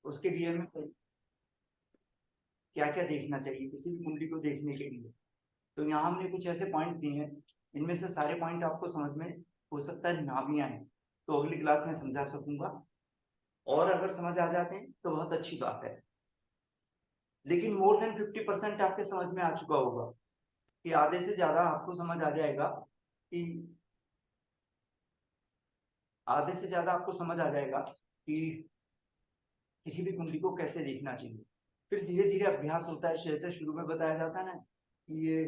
उसके लिए हमें क्या क्या देखना चाहिए किसी भी कुंडली को देखने के लिए। तो यहाँ हमने कुछ ऐसे पॉइंट दिए हैं, इनमें से सारे पॉइंट आपको समझ में हो सकता है ना भी आए, तो अगली क्लास में समझा सकूंगा, और अगर समझ आ जाते हैं तो बहुत अच्छी बात है। लेकिन मोर देन 50% आपके समझ में आ चुका होगा, कि आधे से ज्यादा आपको समझ आ जाएगा कि आधे से ज्यादा आपको समझ आ जाएगा कि किसी भी कुंडली को कैसे देखना चाहिए। फिर धीरे धीरे अभ्यास होता है, जैसे शुरू में बताया जाता है ना कि ये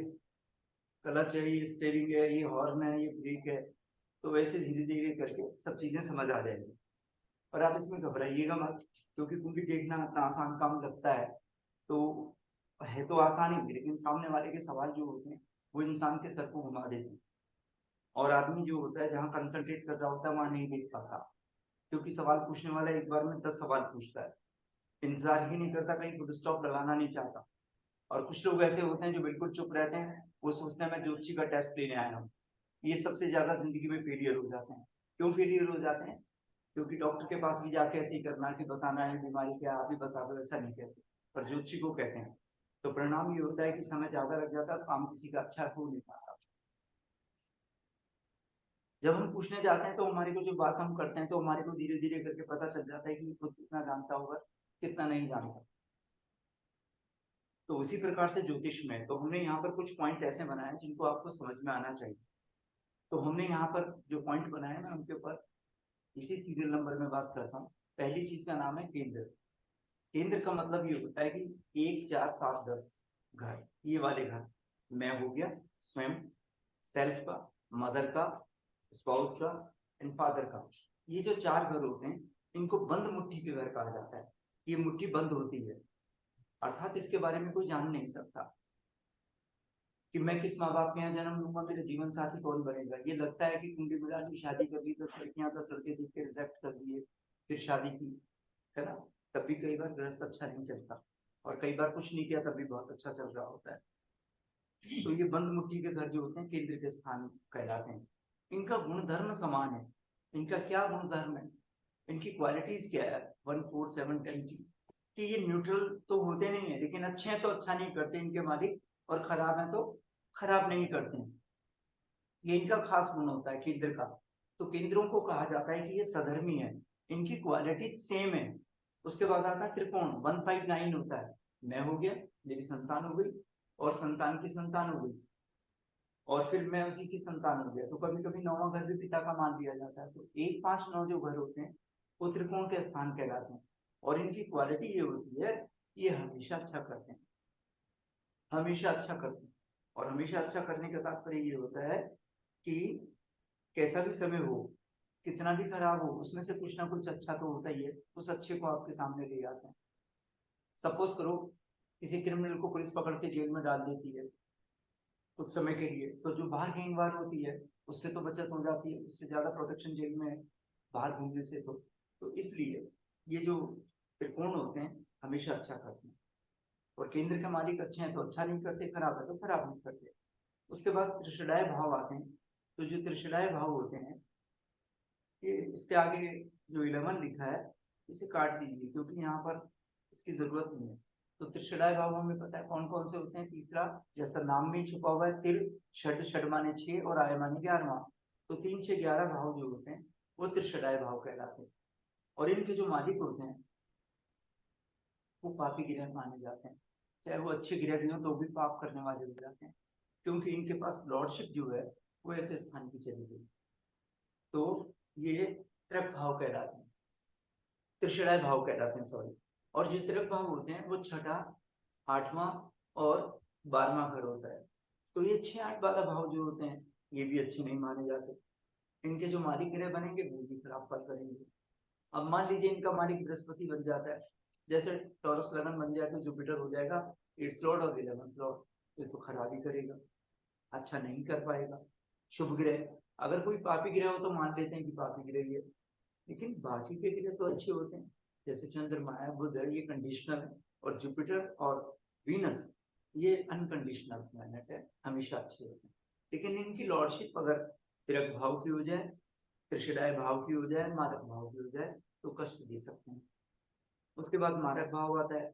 क्लच है, ये स्टेयरिंग है, ये हॉर्न है, ये ब्रेक है, तो वैसे धीरे धीरे करके सब चीजें समझ आ जाएंगी। और आप इसमें घबराइएगा मत, क्योंकि कुंडली देखना इतना आसान काम लगता है, तो है तो आसान ही, लेकिन सामने वाले के सवाल जो होते हैं वो इंसान के सर को घुमा देते हैं, और आदमी जो होता है जहाँ कंसंट्रेट कर रहा होता है वहां नहीं देख पाता, क्योंकि सवाल पूछने वाला एक बार में 10 सवाल पूछता है, इंतजार ही नहीं करता, कहीं फुल स्टॉप लगाना नहीं चाहता। और कुछ लोग ऐसे होते हैं जो बिल्कुल चुप रहते हैं, वो सोचते हैं मैं ज्योतिषी का टेस्ट लेने आया हूँ। ये सबसे ज्यादा जिंदगी में फेलियर हो जाते हैं। क्यों फेलियर हो जाते हैं? क्योंकि डॉक्टर के पास भी जाके ऐसे ही करना कि बताना है बीमारी क्या, आप ही बता दो, ऐसा नहीं कहते, पर ज्योतिषी को कहते हैं। तो परिणाम ये होता है कि समय ज्यादा लग जाता है, काम किसी का अच्छा हो नहीं पाता। जब हम पूछने जाते हैं तो हमारे को जो बात हम करते हैं तो हमारे को धीरे धीरे करके पता चल जाता है कि खुद कितना जानता होगा, कितना नहीं जानता। तो उसी प्रकार से ज्योतिष में तो हमने यहाँ पर कुछ पॉइंट ऐसे बनाए जिनको आपको समझ में आना चाहिए। तो हमने यहाँ पर जो पॉइंट बनाए मैं उनके ऊपर इसी सीरियल नंबर में बात करता हूँ। पहली चीज का नाम है केंद्र। केंद्र का मतलब ये होता है कि 1 4 7 10 घर, ये वाले घर। मैं हो गया स्वयं, सेल्फ का, मदर का, स्पाउस का एंड फादर का। ये जो 4 घर होते हैं इनको बंद मुट्ठी के घर कहा जाता है। ये मुट्ठी बंद होती है, अर्थात इसके बारे में कोई जान नहीं सकता कि मैं किस माँ बाप के यहाँ जन्म लूंगा, मेरे जीवन साथी कौन बनेगा। ये लगता है कि कुंडली मिला ली, शादी कर दी, 10 लड़कियां 10 लड़के देख के रिजेक्ट कर दिए, फिर शादी की, है ना। तब भी कई बार गृहस्थ अच्छा नहीं चलता, और कई बार कुछ नहीं किया तब भी बहुत अच्छा चल रहा होता है। तो ये बंद मुट्ठी के घर जो होते हैं केंद्र के स्थान कहलाते हैं। इनका गुणधर्म समान है। इनका क्या गुणधर्म है, इनकी क्वालिटीज क्या है, 1 4 7 10 कि ये न्यूट्रल तो होते नहीं है, लेकिन अच्छे हैं तो अच्छा नहीं करते इनके मालिक, और खराब है तो खराब नहीं करते हैं। ये इनका खास गुण होता है केंद्र का। तो केंद्रों को कहा जाता है कि ये सधर्मी है, इनकी क्वालिटी सेम है। उसके बाद आता है त्रिकोण, 159 होता है। मैं हो गया, मेरी संतान हो गई, और संतान की संतान हो गई, और फिर मैं उसी की संतान हो गया। तो कभी कभी नौवां घर भी पिता का मान लिया जाता है। तो 1 5 9 जो घर होते हैं वो त्रिकोण के स्थान कहलाते हैं। और इनकी क्वालिटी ये होती है, ये हमेशा अच्छा करते हैं, हमेशा अच्छा करते हैं। और हमेशा अच्छा करने का तात्पर्य ये होता है कि कैसा भी समय हो, कितना भी खराब हो, उसमें से कुछ ना कुछ अच्छा तो होता ही है, उस अच्छे को आपके सामने ले आते हैं। सपोज करो किसी क्रिमिनल को पुलिस पकड़ के जेल में डाल देती है कुछ समय के लिए, तो जो बाहर गेंदबाज होती है उससे तो बचत हो जाती है, उससे ज्यादा प्रोटेक्शन जेल में बाहर घूमने से। तो इसलिए ये जो त्रिकोण होते हैं हमेशा अच्छा करते हैं। और केंद्र के मालिक अच्छे हैं तो अच्छा नहीं करते, खराब है तो खराब नहीं करते। उसके बाद त्रिशदाय भाव आते हैं। तो जो त्रिशदाय भाव होते हैं, ये इसके आगे जो 11 लिखा है इसे काट दीजिए, क्योंकि यहाँ पर इसकी जरूरत नहीं है। तो त्रिशदाय भाव हमें पता है कौन कौन से होते हैं। तीसरा, जैसा नाम में छुपा हुआ है, तिर, षड, षड माने 6 और आय माने 11वां। तो 3 6 11 भाव जो होते हैं वो त्रिशदाय भाव कहलाते हैं। और इनके जो मालिक होते हैं वो पापी ग्रह माने जाते हैं। चाहे वो अच्छे ग्रह भी हो तो भी पाप करने वाले हो जाते हैं, क्योंकि इनके पास लॉर्डशिप जो है वो ऐसे स्थान की चली गई। तो ये त्रिक भाव कहलाते हैं, त्रिशराय भाव कहलाते हैं, सॉरी। और जो त्रिक भाव होते हैं वो छठा, 8वां और 12वां घर होता है। तो ये 6 8 वाला भाव जो होते हैं ये भी अच्छे नहीं माने जाते। इनके जो मालिक ग्रह बनेंगे वो भी खराब फल करेंगे। अब मान लीजिए इनका मालिक बृहस्पति बन जाता है, जैसे टॉरस लगन बन जाए तो जुपिटर हो जाएगा 8th लॉर्ड और 11th लॉर्ड। ये तो खराबी करेगा, अच्छा नहीं कर पाएगा। शुभ ग्रह, अगर कोई पापी ग्रह हो तो मान लेते हैं कि पापी ग्रह ही है, लेकिन बाकी के ग्रह तो अच्छे होते हैं। जैसे चंद्रमा है, बुध है, ये कंडीशनल है। और जुपिटर और वीनस ये अनकंडीशनल प्लैनेट है, हमेशा अच्छे होते हैं। लेकिन इनकी लॉर्डशिप अगर तिरक भाव की हो जाए, त्रिशदाय भाव की हो जाए, मारक भाव की हो जाए, तो कष्ट दे सकते हैं। उसके बाद मारक भाव आता है,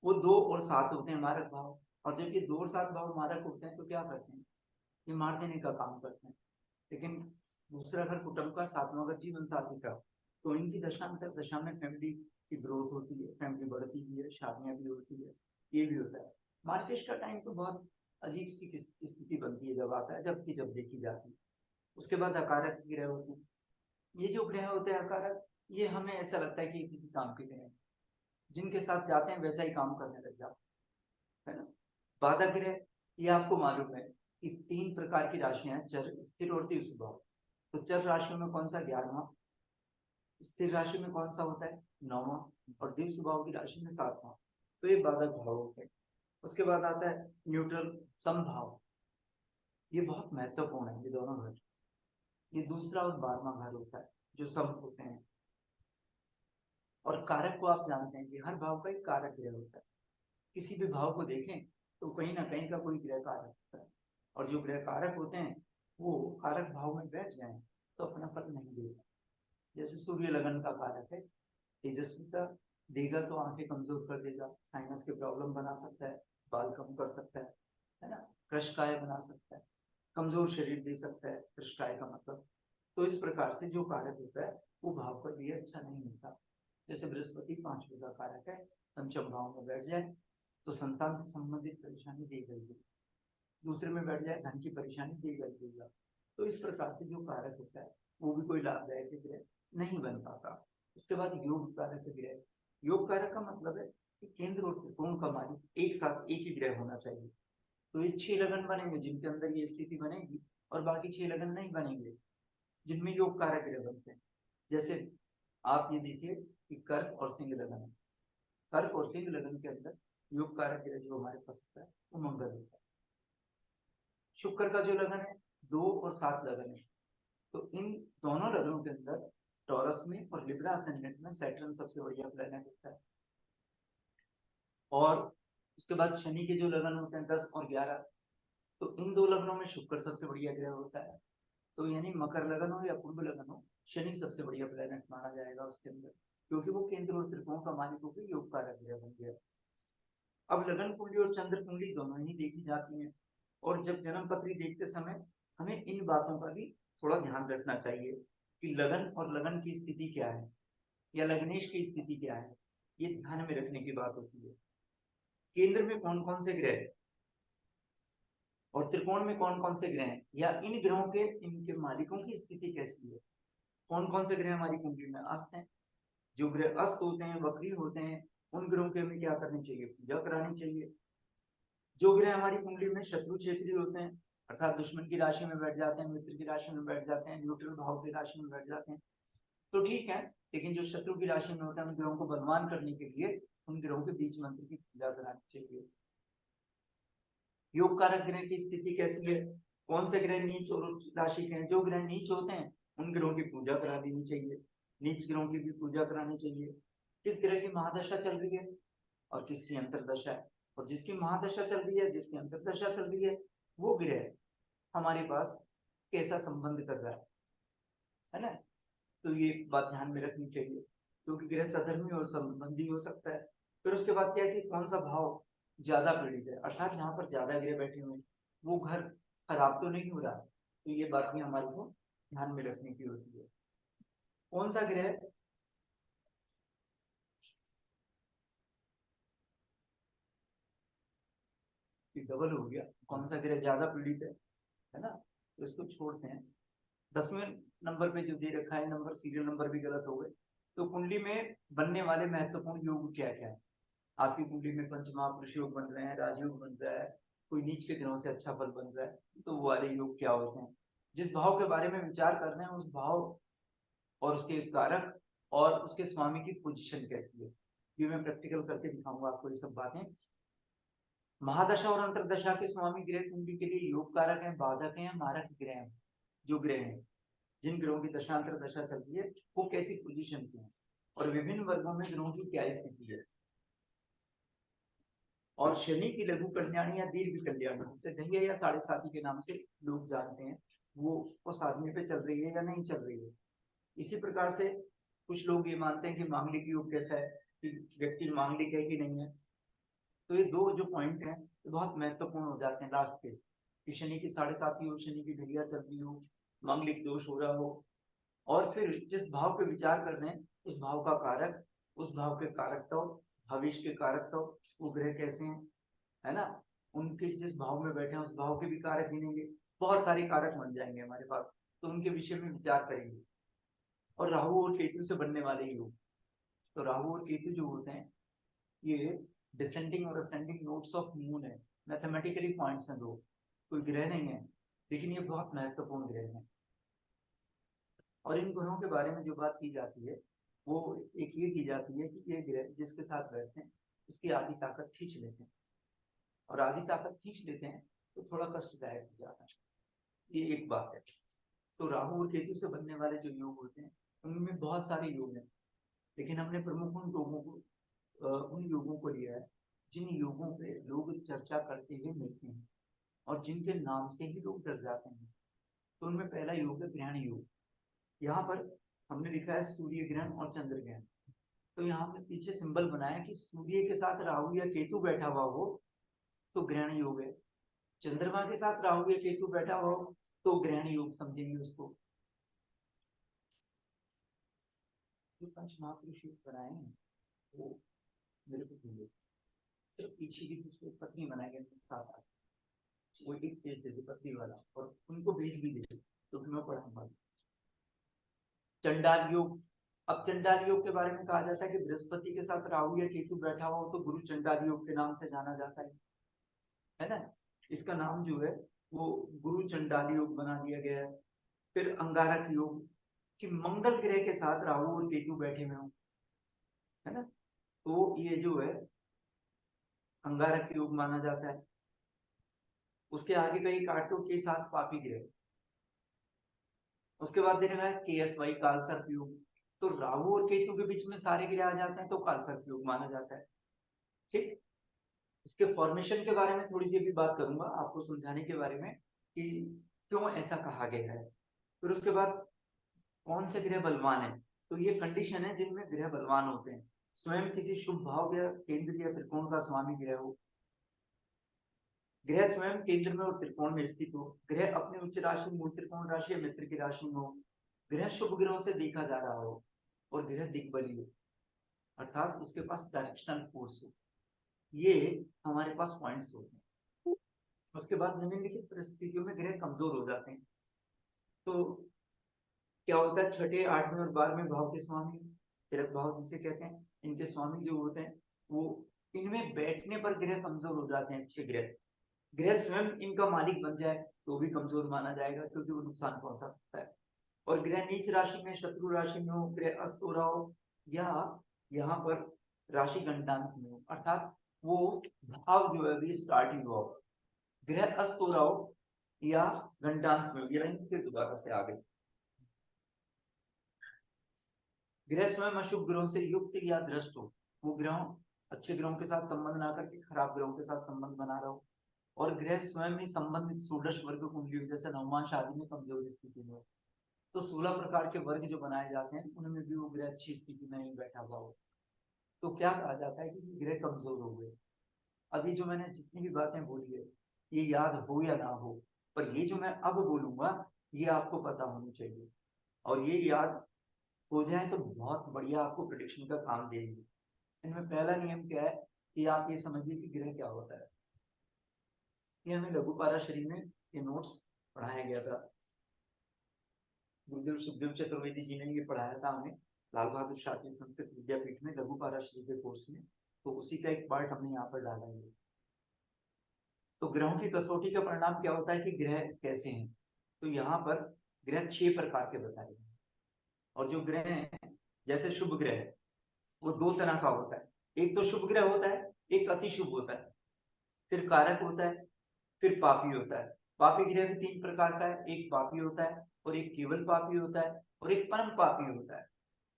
वो 2 और 7 होते हैं मारक भाव। और जब ये 2 और 7 भाव मारक होते हैं तो क्या करते हैं, ये मार देने का काम करते हैं। लेकिन दूसरा घर कुटुंब का, 7वां घर जीवन साथी का, तो इनकी दशांतर दशा में फैमिली की ग्रोथ होती है, फैमिली बढ़ती भी है, शादियां भी होती है, ये भी होता है। मार्केश का टाइम तो बहुत अजीब सी स्थिति बनती है जब आता है, जबकि जब देखी जाती है। उसके बाद अकारक ग्रह होते हैं। ये जो ग्रह होते हैं अकारक, ये हमें ऐसा लगता है कि ये किसी काम के ग्रह, जिनके साथ जाते हैं वैसा ही काम करने लग जाते हैं, है ना। बाधक ग्रह, ये आपको मालूम है कि 3 प्रकार की राशियां हैं, चर, स्थिर और तीव्र स्वभाव। तो चर राशियों में कौन सा 11वां, स्थिर राशि में कौन सा होता है 9वां, और द्विव स्वभाव की राशि में 7वां। तो ये बाधक भाव होते हैं। उसके बाद आता है न्यूट्रल समभाव, ये बहुत महत्वपूर्ण है, ये दोनों घर, ये दूसरा और 12वां घर होता है जो सम होते हैं। और कारक को आप जानते हैं कि हर भाव का एक कारक ग्रह होता है। किसी भी भाव को देखें तो कहीं ना कहीं का कोई ग्रह कारक होता है, और जो ग्रह कारक होते हैं वो कारक भाव में बैठ जाए तो अपना फल नहीं देगा। जैसे सूर्य लगन का कारक है, तेजस्विता देगा तो आंखें कमजोर कर देगा, साइनस के प्रॉब्लम बना सकता है, बाल कम कर सकता है ना, कृष्णकाय बना सकता है, कमजोर शरीर दे सकता है, कृष्णकाय का मतलब। तो इस प्रकार से जो कारक होता है वो भाव पर भी अच्छा नहीं होता। जैसे बृहस्पति 5वें का कारक है, पंचम भाव में बैठ जाए तो संतान से संबंधित परेशानी देगा ही, दूसरे में बैठ जाए धन की परेशानी देगा ही देगा। तो इस प्रकार से जो कारक होता है वो भी कोई लाभदायक ग्रह नहीं बन पाता। उसके बाद योग कारक ग्रह, योग कारक का मतलब है कि केंद्र और त्रिकोण का मालिक एक साथ एक ही ग्रह होना चाहिए। तो ये 6 लगन बनेंगे जिनके अंदर ये स्थिति बनेगी, और बाकी 6 लगन नहीं बनेंगे जिनमें योग कारक ग्रह बनते हैं। जैसे आप ये देखिए कि कर्क और सिंह लगन है, कर्क और सिंह लगन के अंदर योग कारक ग्रह जो हमारे पास होता है वो मंगल होता है। शुक्र का जो लगन है 2 और 7 लगन है, तो इन दोनों लगनों के अंदर टॉरस में और लिब्रा असेंडेंट में सैटर्न सबसे बढ़िया प्लेनेट होता है। और उसके बाद शनि के जो लगन होते हैं 10 और 11, तो इन 2 लगनों में शुक्र सबसे बढ़िया ग्रह होता है। तो यानी मकर लगन हो या कुंभ लगन हो, शनि सबसे बढ़िया प्लेनेट माना जाएगा उसके अंदर, क्योंकि वो केंद्र और त्रिकोण का मालिक होकर योग कारक ग्रह बन गया। अब लगन कुंडली और चंद्र कुंडली दोनों ही देखी जाती हैं, और जब जन्म पत्री देखते समय हमें इन बातों का भी थोड़ा ध्यान रखना चाहिए कि लगन और लगन की स्थिति क्या है या लग्नेश की स्थिति क्या है, ये ध्यान में रखने की बात होती है। केंद्र में कौन कौन से ग्रह और त्रिकोण में कौन कौन से ग्रह हैं, या इन ग्रहों के इनके मालिकों की स्थिति कैसी है। कौन कौन से ग्रह हमारी कुंडली में अस्त हैं, जो ग्रह अस्त होते हैं, वक्री होते हैं, उन ग्रहों की हमें क्या करनी चाहिए, पूजा करानी चाहिए। जो ग्रह हमारी कुंडली में शत्रु क्षेत्रीय होते हैं, अर्थात दुश्मन की राशि में बैठ जाते हैं, मित्र की राशि में बैठ जाते हैं, न्यूट्रल भाव की राशि में बैठ जाते हैं, तो ठीक है। लेकिन जो शत्रु की राशि में होते हैं उन ग्रहों को बलवान करने के लिए उन ग्रहों के बीच मंत्र की पूजा करानी चाहिए। योग कारक ग्रह की स्थिति कैसी है, कौन से ग्रह नीच और उच्च राशि के हैं, जो ग्रह नीच होते हैं उन ग्रहों की पूजा करा देनी चाहिए, नीच ग्रहों की भी पूजा करानी चाहिए। किस ग्रह की महादशा चल रही है और किसकी अंतरदशा है, और जिसकी महादशा चल रही है, जिसकी अंतरदशा चल रही है, वो ग्रह हमारे पास कैसा संबंध कर रहा है ना। तो ये बात ध्यान में रखनी चाहिए, क्योंकि ग्रह सधर्मी और संबंधी हो सकता है। फिर उसके बाद क्या है कि कौन सा भाव ज्यादा पीड़ित है, अर्थात जहाँ पर ज्यादा ग्रह बैठे हुए हैं वो घर खराब तो नहीं हो रहा, तो ये बात भी हमारे को ध्यान में रखने की होती है। कौन सा ग्रह डबल हो गया, कौन सा ग्रह ज्यादा पीड़ित है ना, तो इसको छोड़ते हैं। 10वें नंबर पे जो दे रखा है नंबर, सीरियल नंबर भी गलत हो गए। तो कुंडली में बनने वाले महत्वपूर्ण योग क्या क्या है, आपकी कुंडली में पंचमहापुरुष योग बन रहे हैं, राजयोग बन रहा है, कोई नीच के ग्रहों से अच्छा फल बन रहा है, तो वो वाले योग क्या होते हैं। जिस भाव के बारे में विचार कर रहे हैं उस भाव और उसके कारक और उसके स्वामी की पोजीशन कैसी है, ये मैं प्रैक्टिकल करके दिखाऊंगा आपको ये सब बातें। महादशा और अंतरदशा के स्वामी ग्रह कुंडली के लिए योग कारक है, बाधक है, मारक ग्रह है। जो ग्रह हैं, जिन ग्रहों की दशांतर दशा चल रही है वो कैसी पोजीशन पे है, और विभिन्न वर्गों में ग्रहों की क्या स्थिति है। और शनि की लघु कल्याणी या दीर्घ कल्याणी, जिसे ढैया या साढ़े साथी के नाम से लोग जानते हैं, वो उस आदमी पे चल रही है या नहीं चल रही है। इसी प्रकार से कुछ लोग ये मानते हैं कि मांगलिक योग कैसा है, कि व्यक्ति मांगलिक है कि नहीं है। तो ये दो जो पॉइंट हैं ये बहुत महत्वपूर्ण हो जाते हैं लास्ट पे, कि शनि की 7.5 हो, शनि की ढैया चल रही हो, मांगलिक दोष हो रहा हो, और फिर जिस भाव पे विचार कर रहे हैं उस भाव का कारक, उस भाव के कारक तो भविष्य के कारक तो वो ग्रह कैसे हैं, है ना, उनके जिस भाव में बैठे हैं उस भाव के भी कारक गिनेंगे, बहुत सारे कारक बन जाएंगे हमारे पास, तो उनके विषय में विचार करेंगे। और राहु और केतु से बनने वाले योग, तो राहु और केतु जो होते हैं ये डिसेंडिंग और असेंडिंग नोड्स ऑफ मून है, मैथमेटिकली पॉइंट्स हैं दो, कोई ग्रह नहीं है, लेकिन ये बहुत महत्वपूर्ण ग्रह है। और इन ग्रहों के बारे में जो बात की जाती है वो एक ये की जाती है कि ये ग्रह जिसके साथ बैठते हैं उसकी आधी ताकत खींच लेते हैं, और आधी ताकत खींच लेते हैं तो थोड़ा कष्टदायक हो जाता है, ये एक बात है। तो राहु और केतु से बनने वाले जो योग होते हैं उनमें बहुत सारे योग हैं, लेकिन हमने प्रमुख उन लोगों को उन योगों को लिया है जिन योगों पे लोग चर्चा करते हुए मिलते हैं और जिनके नाम से ही लोग डर जाते हैं। तो उनमें पहला योग है ग्रहण योग। यहाँ पर हमने लिखा है सूर्य ग्रहण और चंद्र ग्रहण, तो यहाँ हमने पीछे सिंबल बनाया कि सूर्य के साथ राहु या केतु बैठा हुआ हो तो ग्रहण योग है, चंद्रमा के साथ राहु या केतु बैठा हो तो ग्रहण योग समझेंगे उसको। जो पंच महापुरुष योग बनाए हैं वो मेरे को दिए, सिर्फ पीछे की जिसको पत्नी बनाएंगे साथ आठ, वो एक पेज दे दे पत्नी वाला और उनको भेज भी दे तो फिर मैं पढ़ाऊंगा। चंडाल योग, अब चंडाल योग के बारे में कहा जाता है कि बृहस्पति के साथ राहु या केतु बैठा हो तो गुरु चंडाल योग के नाम से जाना जाता है ना, इसका नाम जो है वो गुरु चंडाल योग बना दिया गया है। फिर अंगारक योग, कि मंगल ग्रह के साथ राहु और केतु बैठे हुए हो, है ना, तो ये जो है अंगारक योग माना जाता है। उसके आगे कई कार्टों के साथ पापी ग्रह, उसके बाद दे रहा है KSY काल सर्प योग, तो राहु और केतु के बीच में सारे ग्रह आ जाते हैं तो काल सर्प योग माना जाता है। ठीक, इसके फॉर्मेशन के बारे में थोड़ी सी भी बात करूंगा आपको समझाने के बारे में कि क्यों ऐसा कहा गया है। फिर उसके बाद कौन से ग्रह बलवान है, तो ये कंडीशन है जिनमें ग्रह बलवान होते हैं, स्वयं किसी शुभ भाव या केंद्र या त्रिकोण का स्वामी ग्रह हो, ग्रह स्वयं केंद्र में और त्रिकोण में स्थित हो, ग्रह अपने उच्च राशि मूल त्रिकोण राशि या मित्र की राशि में हो, ग्रह शुभ ग्रहों से देखा जा रहा हो, और ग्रह दिग्बली हो, अर्थात उसके पास डायरेक्शनल फोर्स हो, ये हमारे पास पॉइंट्स होते हैं। उसके बाद निम्नलिखित परिस्थितियों में ग्रह कमजोर हो जाते हैं, तो क्या होता है, छठे 8वें और 12वें भाव के स्वामी, तिरक भाव जिसे कहते हैं, इनके स्वामी जो होते हैं वो इनमें बैठने पर ग्रह कमजोर हो जाते हैं। अच्छे ग्रह, ग्रह स्वयं इनका मालिक बन जाए तो भी कमजोर माना जाएगा क्योंकि वो नुकसान पहुंचा सकता है। और ग्रह नीच राशि में शत्रु राशि में हो, ग्रह अस्त हो रहा हो, या यहाँ पर राशि गंडांक में हो, अर्थात वो भाव जो है अभी स्टार्टिंग हुआ हो, ग्रह अस्त हो रहा हो या गंडांक में हो, या फिर दोबारा से आगे ग्रह स्वयं अशुभ ग्रहों से युक्त या दृष्ट हो, वो ग्रहों अच्छे ग्रहों के साथ संबंध ना करके खराब ग्रहों के साथ संबंध बना रहा हो, और ग्रह स्वयं ही संबंधित षोडश वर्ग कुंडली जैसे नवमांश आदि में कमजोर स्थिति में, तो 16 प्रकार के वर्ग जो बनाए जाते हैं उनमें भी वो ग्रह अच्छी स्थिति में नहीं बैठा हुआ हो, तो क्या कहा जाता है कि ग्रह कमजोर हो गए। अभी जो मैंने जितनी भी बातें बोली है ये याद हो या ना हो, पर ये जो मैं अब बोलूंगा ये आपको पता होनी चाहिए, और ये याद हो जाए तो बहुत बढ़िया आपको प्रिडिक्शन का काम देगी। इनमें पहला नियम क्या है कि आप ये समझिए कि ग्रह क्या होता है, ये हमें लघु पाराशरी में ये नोट्स पढ़ाया गया था, गुरुदेव सुखदेव चतुर्वेदी जी ने ये पढ़ाया था हमें लाल बहादुर शास्त्री संस्कृत विद्यापीठ में लघु पाराशरी के कोर्स में, तो उसी का एक पार्ट हमने यहाँ पर डाला है। तो ग्रहों की कसौटी का परिणाम क्या होता है कि ग्रह कैसे हैं, तो यहाँ पर ग्रह 6 प्रकार के बताए गए हैं, और जो ग्रह हैं जैसे शुभ ग्रह वो 2 तरह का होता है, एक तो शुभ ग्रह होता है, एक अति शुभ होता है, फिर कारक होता है, फिर पापी होता है। पापी ग्रह भी 3 प्रकार का है, एक पापी होता है और एक केवल पापी होता है और एक परम पापी होता है।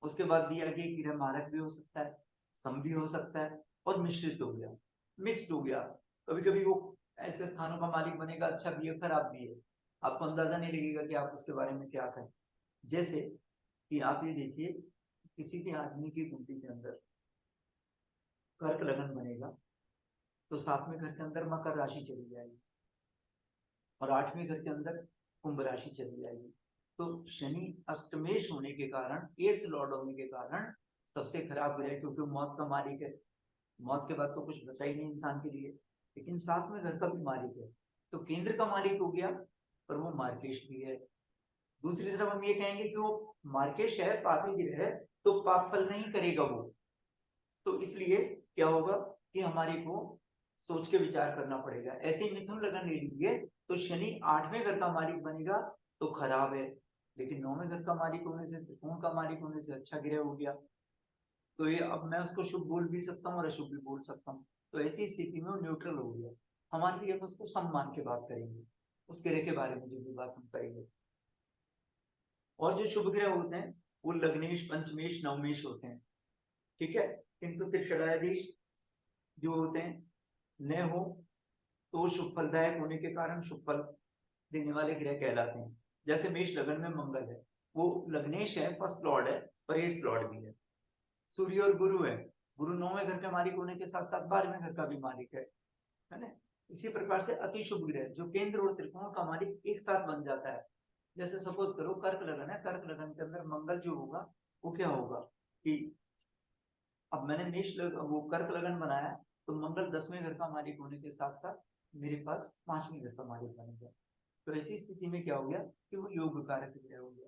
उसके बाद दिया गया ग्रह मारक भी हो सकता है, सम भी हो सकता है, और मिश्रित हो गया, मिक्स्ड हो गया, कभी कभी वो ऐसे स्थानों का मालिक बनेगा, अच्छा भी है खराब भी है, आपको अंदाजा नहीं लगेगा कि आप उसके बारे में क्या करें। जैसे कि आप ये देखिए किसी भी आदमी की कुंडली के अंदर कर्क लगन बनेगा तो 7वें घर के अंदर मकर राशि चली जाएगी और 8वें घर के अंदर कुंभ राशि चली जाएगी। तो शनि अष्टमेश होने के कारण, 8th लॉर्ड होने के कारण सबसे खराब ग्रह, क्योंकि मौत का मालिक है। मौत के बाद तो कुछ बचा ही नहीं इंसान के लिए, लेकिन 7वें घर का भी मालिक है, तो केंद्र का मालिक हो गया, पर वो मार्केश भी है। दूसरी तरफ हम ये कहेंगे कि वो मार्केश है, पापी ग्रह है, तो पाप फल नहीं करेगा वो। तो इसलिए क्या होगा कि हमारे को सोच के विचार करना पड़ेगा। ऐसे ही मिथुन लगन ले लीजिए, तो शनि 8वें घर का मालिक बनेगा तो खराब है, लेकिन 9वें घर का मालिक होने से, त्रिकोण का मालिक होने से अच्छा ग्रह हो गया। तो ये अब मैं उसको शुभ बोल भी सकता हूँ और अशुभ भी बोल सकता हूँ। तो ऐसी स्थिति में वो न्यूट्रल हो गया। हमारे लिए उसको सम्मान के बात करेंगे, उस ग्रह के बारे में जो भी बात हम करेंगे। और जो शुभ ग्रह होते हैं वो लग्नेश, पंचमेश, नवमेश होते हैं, ठीक है। किंतु त्रिषडाधीश जो होते हैं न हो तो शुभ फलदायक होने के कारण शुभ फल देने वाले ग्रह कहलाते हैं। जैसे मेष लगन में मंगल है, वो लग्नेश है, फर्स्ट लॉर्ड है, पर 8th लॉर्ड भी है। सूर्य और गुरु है, गुरु 9वें घर का मालिक होने के साथ साथ 12वें घर का भी मालिक है ना। इसी प्रकार से अति शुभ ग्रह जो केंद्र और त्रिकोण का मालिक एक साथ बन जाता है। जैसे सपोज करो कर्क लगन है, कर्क लगन के अंदर मंगल जो होगा वो क्या होगा कि अब मैंने वो कर्क लगन बनाया, तो मंगल 10वें घर का मालिक होने के साथ साथ मेरे पास 5वें घर का मालिक बनेगा। तो ऐसी स्थिति में क्या हो गया कि वो योग कारक ग्रह हो गया।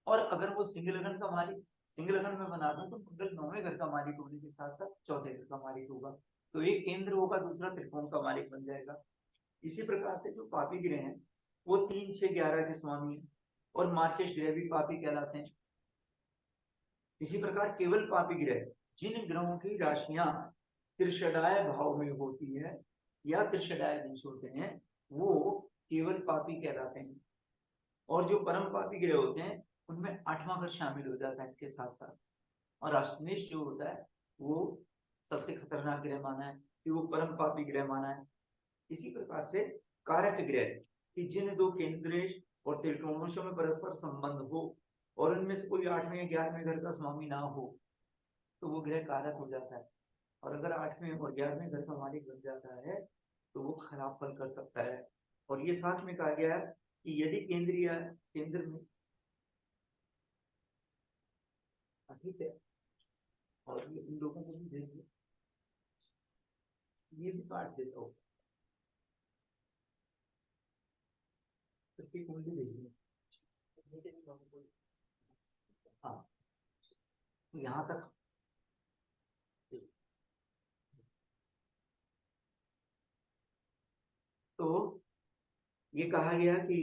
और अगर वो सिंह लगन का मालिक, सिंह लगन में बना दूं, तो मंगल 9वें घर का मालिक होने के साथ साथ 4थे घर का मालिक होगा, तो एक केंद्र होगा, दूसरा त्रिकोण का मालिक बन जाएगा। इसी प्रकार से जो पापी ग्रह हैं वो 3, 6, 11 के स्वामी है, और मार्केश ग्रह भी पापी कहलाते हैं। इसी प्रकार केवल पापी ग्रह, जिन ग्रहों की राशियां त्रिषडाय भाव में होती है या त्रिषडाय दिश होते हैं, वो केवल पापी कहलाते हैं। और जो परम पापी ग्रह होते हैं उनमें 8वां घर शामिल हो जाता है इनके साथ साथ। और अष्टमेश जो होता है वो सबसे खतरनाक ग्रह माना है, कि वो परम पापी ग्रह माना है। इसी प्रकार से कारक ग्रह कि जिन दो केंद्रेश और त्रिकोणों में परस्पर संबंध हो और उनमें से कोई 8वें या 11वें घर का स्वामी ना हो, तो वो ग्रह कारक हो जाता है। और अगर 8वें और 11वें घर का मालिक बन जाता है तो वो खराब फल कर सकता है। और ये साथ में कहा गया है कि यदि केंद्रीय केंद्र में, ठीक है, और ये इन लोगों को भी भेज दो, ये भी काट देता हूँ, तो कुंडली भेज दो। हाँ, यहाँ तक। तो ये कहा गया कि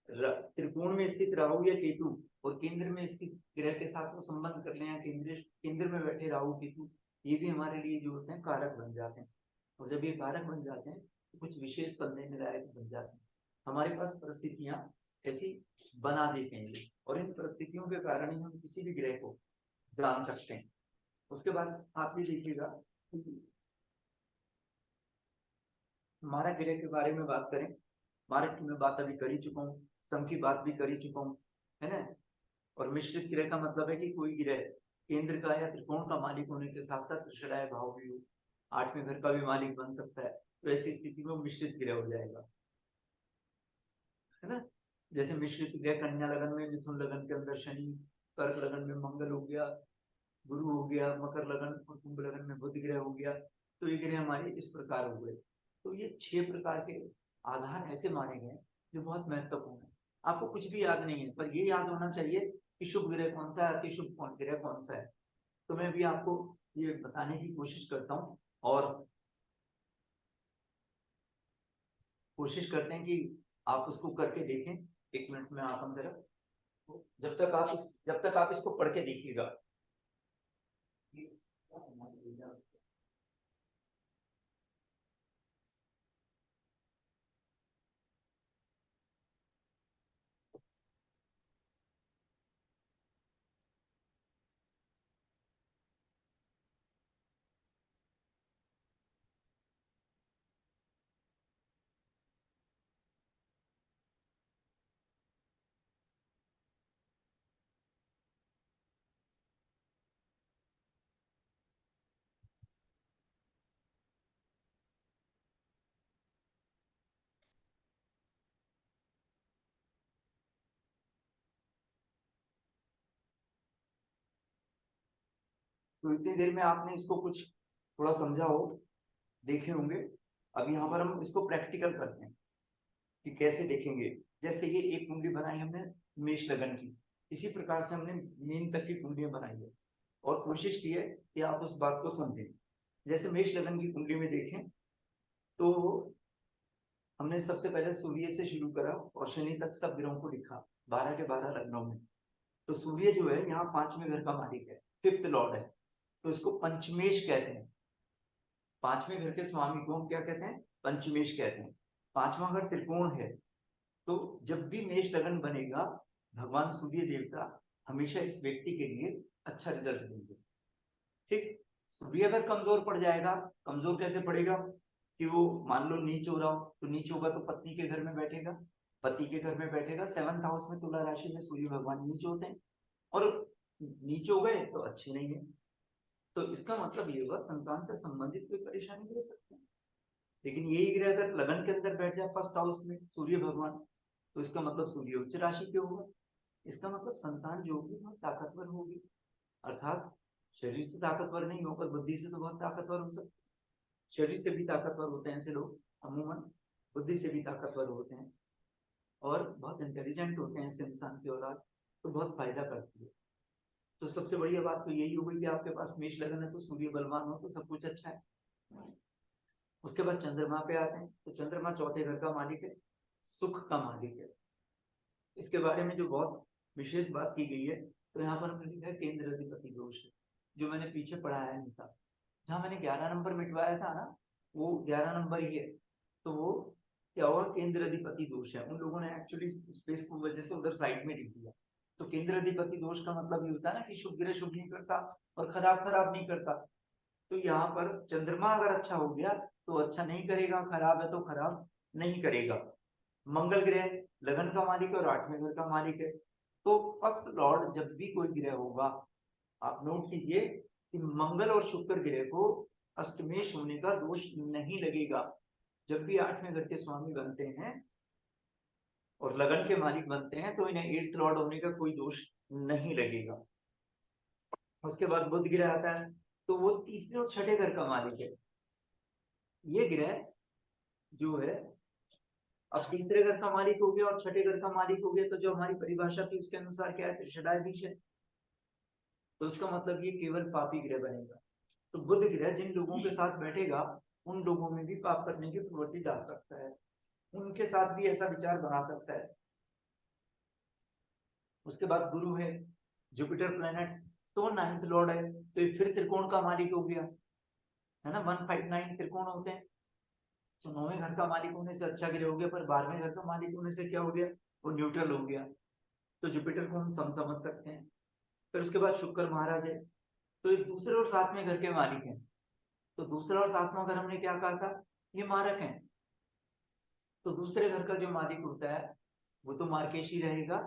त्रिकोण में स्थित राहु या केतु और केंद्र में स्थित ग्रह के साथ वो संबंध कर ले, या केंद्र में बैठे राहु केतु, ये भी हमारे लिए जो होते हैं कारक बन जाते हैं। और जब ये कारक बन जाते हैं तो कुछ विशेष फल देने लायक बन जाते हैं। हमारे पास परिस्थितियां ऐसी बना देते हैं, और इन परिस्थितियों के कारण ही हम किसी भी ग्रह को जान सकते हैं। उसके बाद आप ये देखिएगा, हमारा ग्रह के बारे में बात करें, मारक की मैं बात अभी कर ही चुका हूँ, सम की बात भी कर ही चुका हूँ, है ना। और मिश्रित ग्रह का मतलब है कि कोई ग्रह केंद्र का या त्रिकोण का मालिक होने के साथ साथ त्रिषडाय भाव भी हो, 8वें घर का भी मालिक बन सकता है, तो ऐसी स्थिति में मिश्रित ग्रह हो जाएगा, है ना। जैसे मिश्रित ग्रह कन्या लगन में मिथुन लगन के अंदर शनि, कर्क लगन में मंगल हो गया, गुरु हो गया, मकर लगन और कुंभ लगन में बुध ग्रह हो गया। तो ये ग्रह हमारे इस प्रकार हो गए। तो ये 6 प्रकार के आधार ऐसे माने गए जो बहुत महत्वपूर्ण है। आपको कुछ भी याद नहीं है, पर ये याद होना चाहिए कि शुभ ग्रह कौन सा है, अति शुभ ग्रह कौन सा है। तो मैं भी आपको ये बताने की कोशिश करता हूँ, और कोशिश करते हैं कि आप उसको करके देखें। 1 मिनट में आता हूँ तरफ, जब तक आप इसको पढ़ के देखिएगा। तो इतनी देर में आपने इसको कुछ थोड़ा समझा हो, देखे होंगे। अब यहाँ पर हम इसको प्रैक्टिकल करते हैं कि कैसे देखेंगे। जैसे ये एक कुंडली बनाई हमने मेष लगन की, इसी प्रकार से हमने मीन तक की कुंडलियां बनाई है और कोशिश की है कि आप उस बात को समझें। जैसे मेष लगन की कुंडली में देखें तो हमने सबसे पहले सूर्य से शुरू करा और शनि तक सब ग्रहों को लिखा 12 के 12 लग्नों में। तो सूर्य जो है यहाँ 5वें घर का मालिक है, 5th लॉर्ड है, तो इसको पंचमेश कहते हैं। 5वें घर के स्वामी को हम क्या कहते हैं? पंचमेश कहते हैं। 5वां घर त्रिकोण है, तो जब भी मेष लगन बनेगा भगवान सूर्य देवता हमेशा इस व्यक्ति के लिए अच्छा रिजल्ट देंगे। ठीक, सूर्य अगर कमजोर पड़ जाएगा, कमजोर कैसे पड़ेगा कि वो मान लो नीच हो रहा हो, तो नीच होगा तो पत्नी के घर में बैठेगा, पति के घर में बैठेगा। 7th हाउस में तुला राशि में सूर्य भगवान नीच होते हैं और नीच हो गए तो अच्छे नहीं है। तो इसका मतलब ये हुआ संतान से संबंधित कोई परेशानी हो सकती है। लेकिन यही ग्रह अगर लगन के अंदर बैठ जाए 1st हाउस में सूर्य भगवान, तो इसका मतलब सूर्य उच्च राशि पे होगा। इसका मतलब संतान जो होगी बहुत ताकतवर होगी, अर्थात शरीर से ताकतवर नहीं हो पर बुद्धि से तो बहुत ताकतवर हो सकती है। शरीर से भी ताकतवर होते हैं ऐसे लोग अमूमन, बुद्धि से भी ताकतवर होते हैं और बहुत इंटेलिजेंट होते हैं ऐसे इंसान की औलाद, तो बहुत फायदा करती है। तो सबसे बढ़िया बात तो यही हो गई कि आपके पास मेष लगन है तो सूर्य बलवान हो तो सब कुछ अच्छा है। उसके बाद चंद्रमा पे आते हैं, तो चंद्रमा 4थे घर का मालिक है, सुख का मालिक है। इसके बारे में जो बहुत विशेष बात की गई है, तो यहाँ पर हमने लिखा है केंद्र अधिपति दोष, जो मैंने पीछे पढ़ाया नहीं था। जहाँ मैंने 11 नंबर मिटवाया था ना, वो 11 नंबर ही है। तो वो क्या हुआ, केंद्र अधिपति दोष है। उन लोगों ने एक्चुअली स्पेस की वजह से उधर साइड में लिख दिया। तो केंद्र अधिपति दोष का मतलब ये होता है ना कि शुभ ग्रह शुभ नहीं करता और खराब खराब नहीं करता। तो यहाँ पर चंद्रमा अगर अच्छा हो गया तो अच्छा नहीं करेगा, खराब है तो खराब नहीं करेगा। मंगल ग्रह लगन का मालिक और 8वें घर का मालिक है। तो 1st लॉर्ड जब भी कोई ग्रह होगा, आप नोट कीजिए कि मंगल और शुक्र ग्रह को अष्टमेश होने का दोष नहीं लगेगा। जब भी 8वें घर के स्वामी बनते हैं और लगन के मालिक बनते हैं तो इन्हें 8th लॉर्ड होने का कोई दोष नहीं लगेगा। उसके बाद बुध ग्रह आता है, तो वो 3रे और 6ठे घर का मालिक है। ये ग्रह जो है अब 3रे घर का मालिक हो गया और 6ठे घर का मालिक हो गया, तो जो हमारी परिभाषा थी उसके अनुसार क्या है, त्रिषडाधीश है। तो उसका मतलब ये केवल पापी ग्रह बनेगा। तो बुध ग्रह जिन लोगों के साथ बैठेगा उन लोगों में भी पाप करने की प्रवृत्ति डाल सकता है, उनके साथ भी ऐसा विचार बना सकता है। उसके बाद गुरु है, जुपिटर प्लैनेट, तो 9th लॉर्ड है, तो ये फिर त्रिकोण का मालिक हो गया, है ना। 159 त्रिकोण होते हैं, तो 9वें घर का मालिक होने से अच्छा ग्रह हो गया, पर 12वें घर का मालिक होने से क्या हो गया, वो न्यूट्रल हो गया। तो जुपिटर को हम समझ सकते हैं। फिर उसके बाद शुक्र महाराज है, तो ये 2रे और 7वें घर के मालिक हैं। तो 2रा और 7वां घर हमने क्या कहा था, ये मारक हैं। तो 2रे घर का जो मालिक होता है वो तो मार्केश ही रहेगा,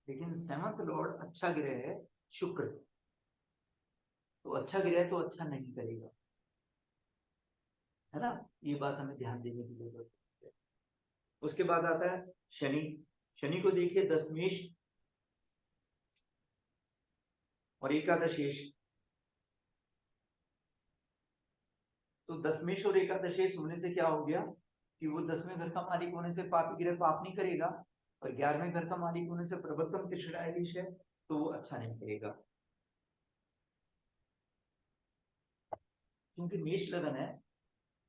लेकिन 7th लॉर्ड अच्छा ग्रह है शुक्र, तो अच्छा ग्रह तो अच्छा नहीं करेगा, है ना। ये बात हमें ध्यान देने की जरूरत है। उसके बाद आता है शनि। शनि को देखिए दशमेश और एकादशेश। तो दशमेश और एकादशेश होने से क्या हो गया कि वो 10वें घर का मालिक होने से पापी ग्रह पाप नहीं करेगा, और 11वें घर का मालिक होने से प्रबलतम त्रिषडाधीश है, तो वो अच्छा नहीं करेगा। क्योंकि मेष लगन है,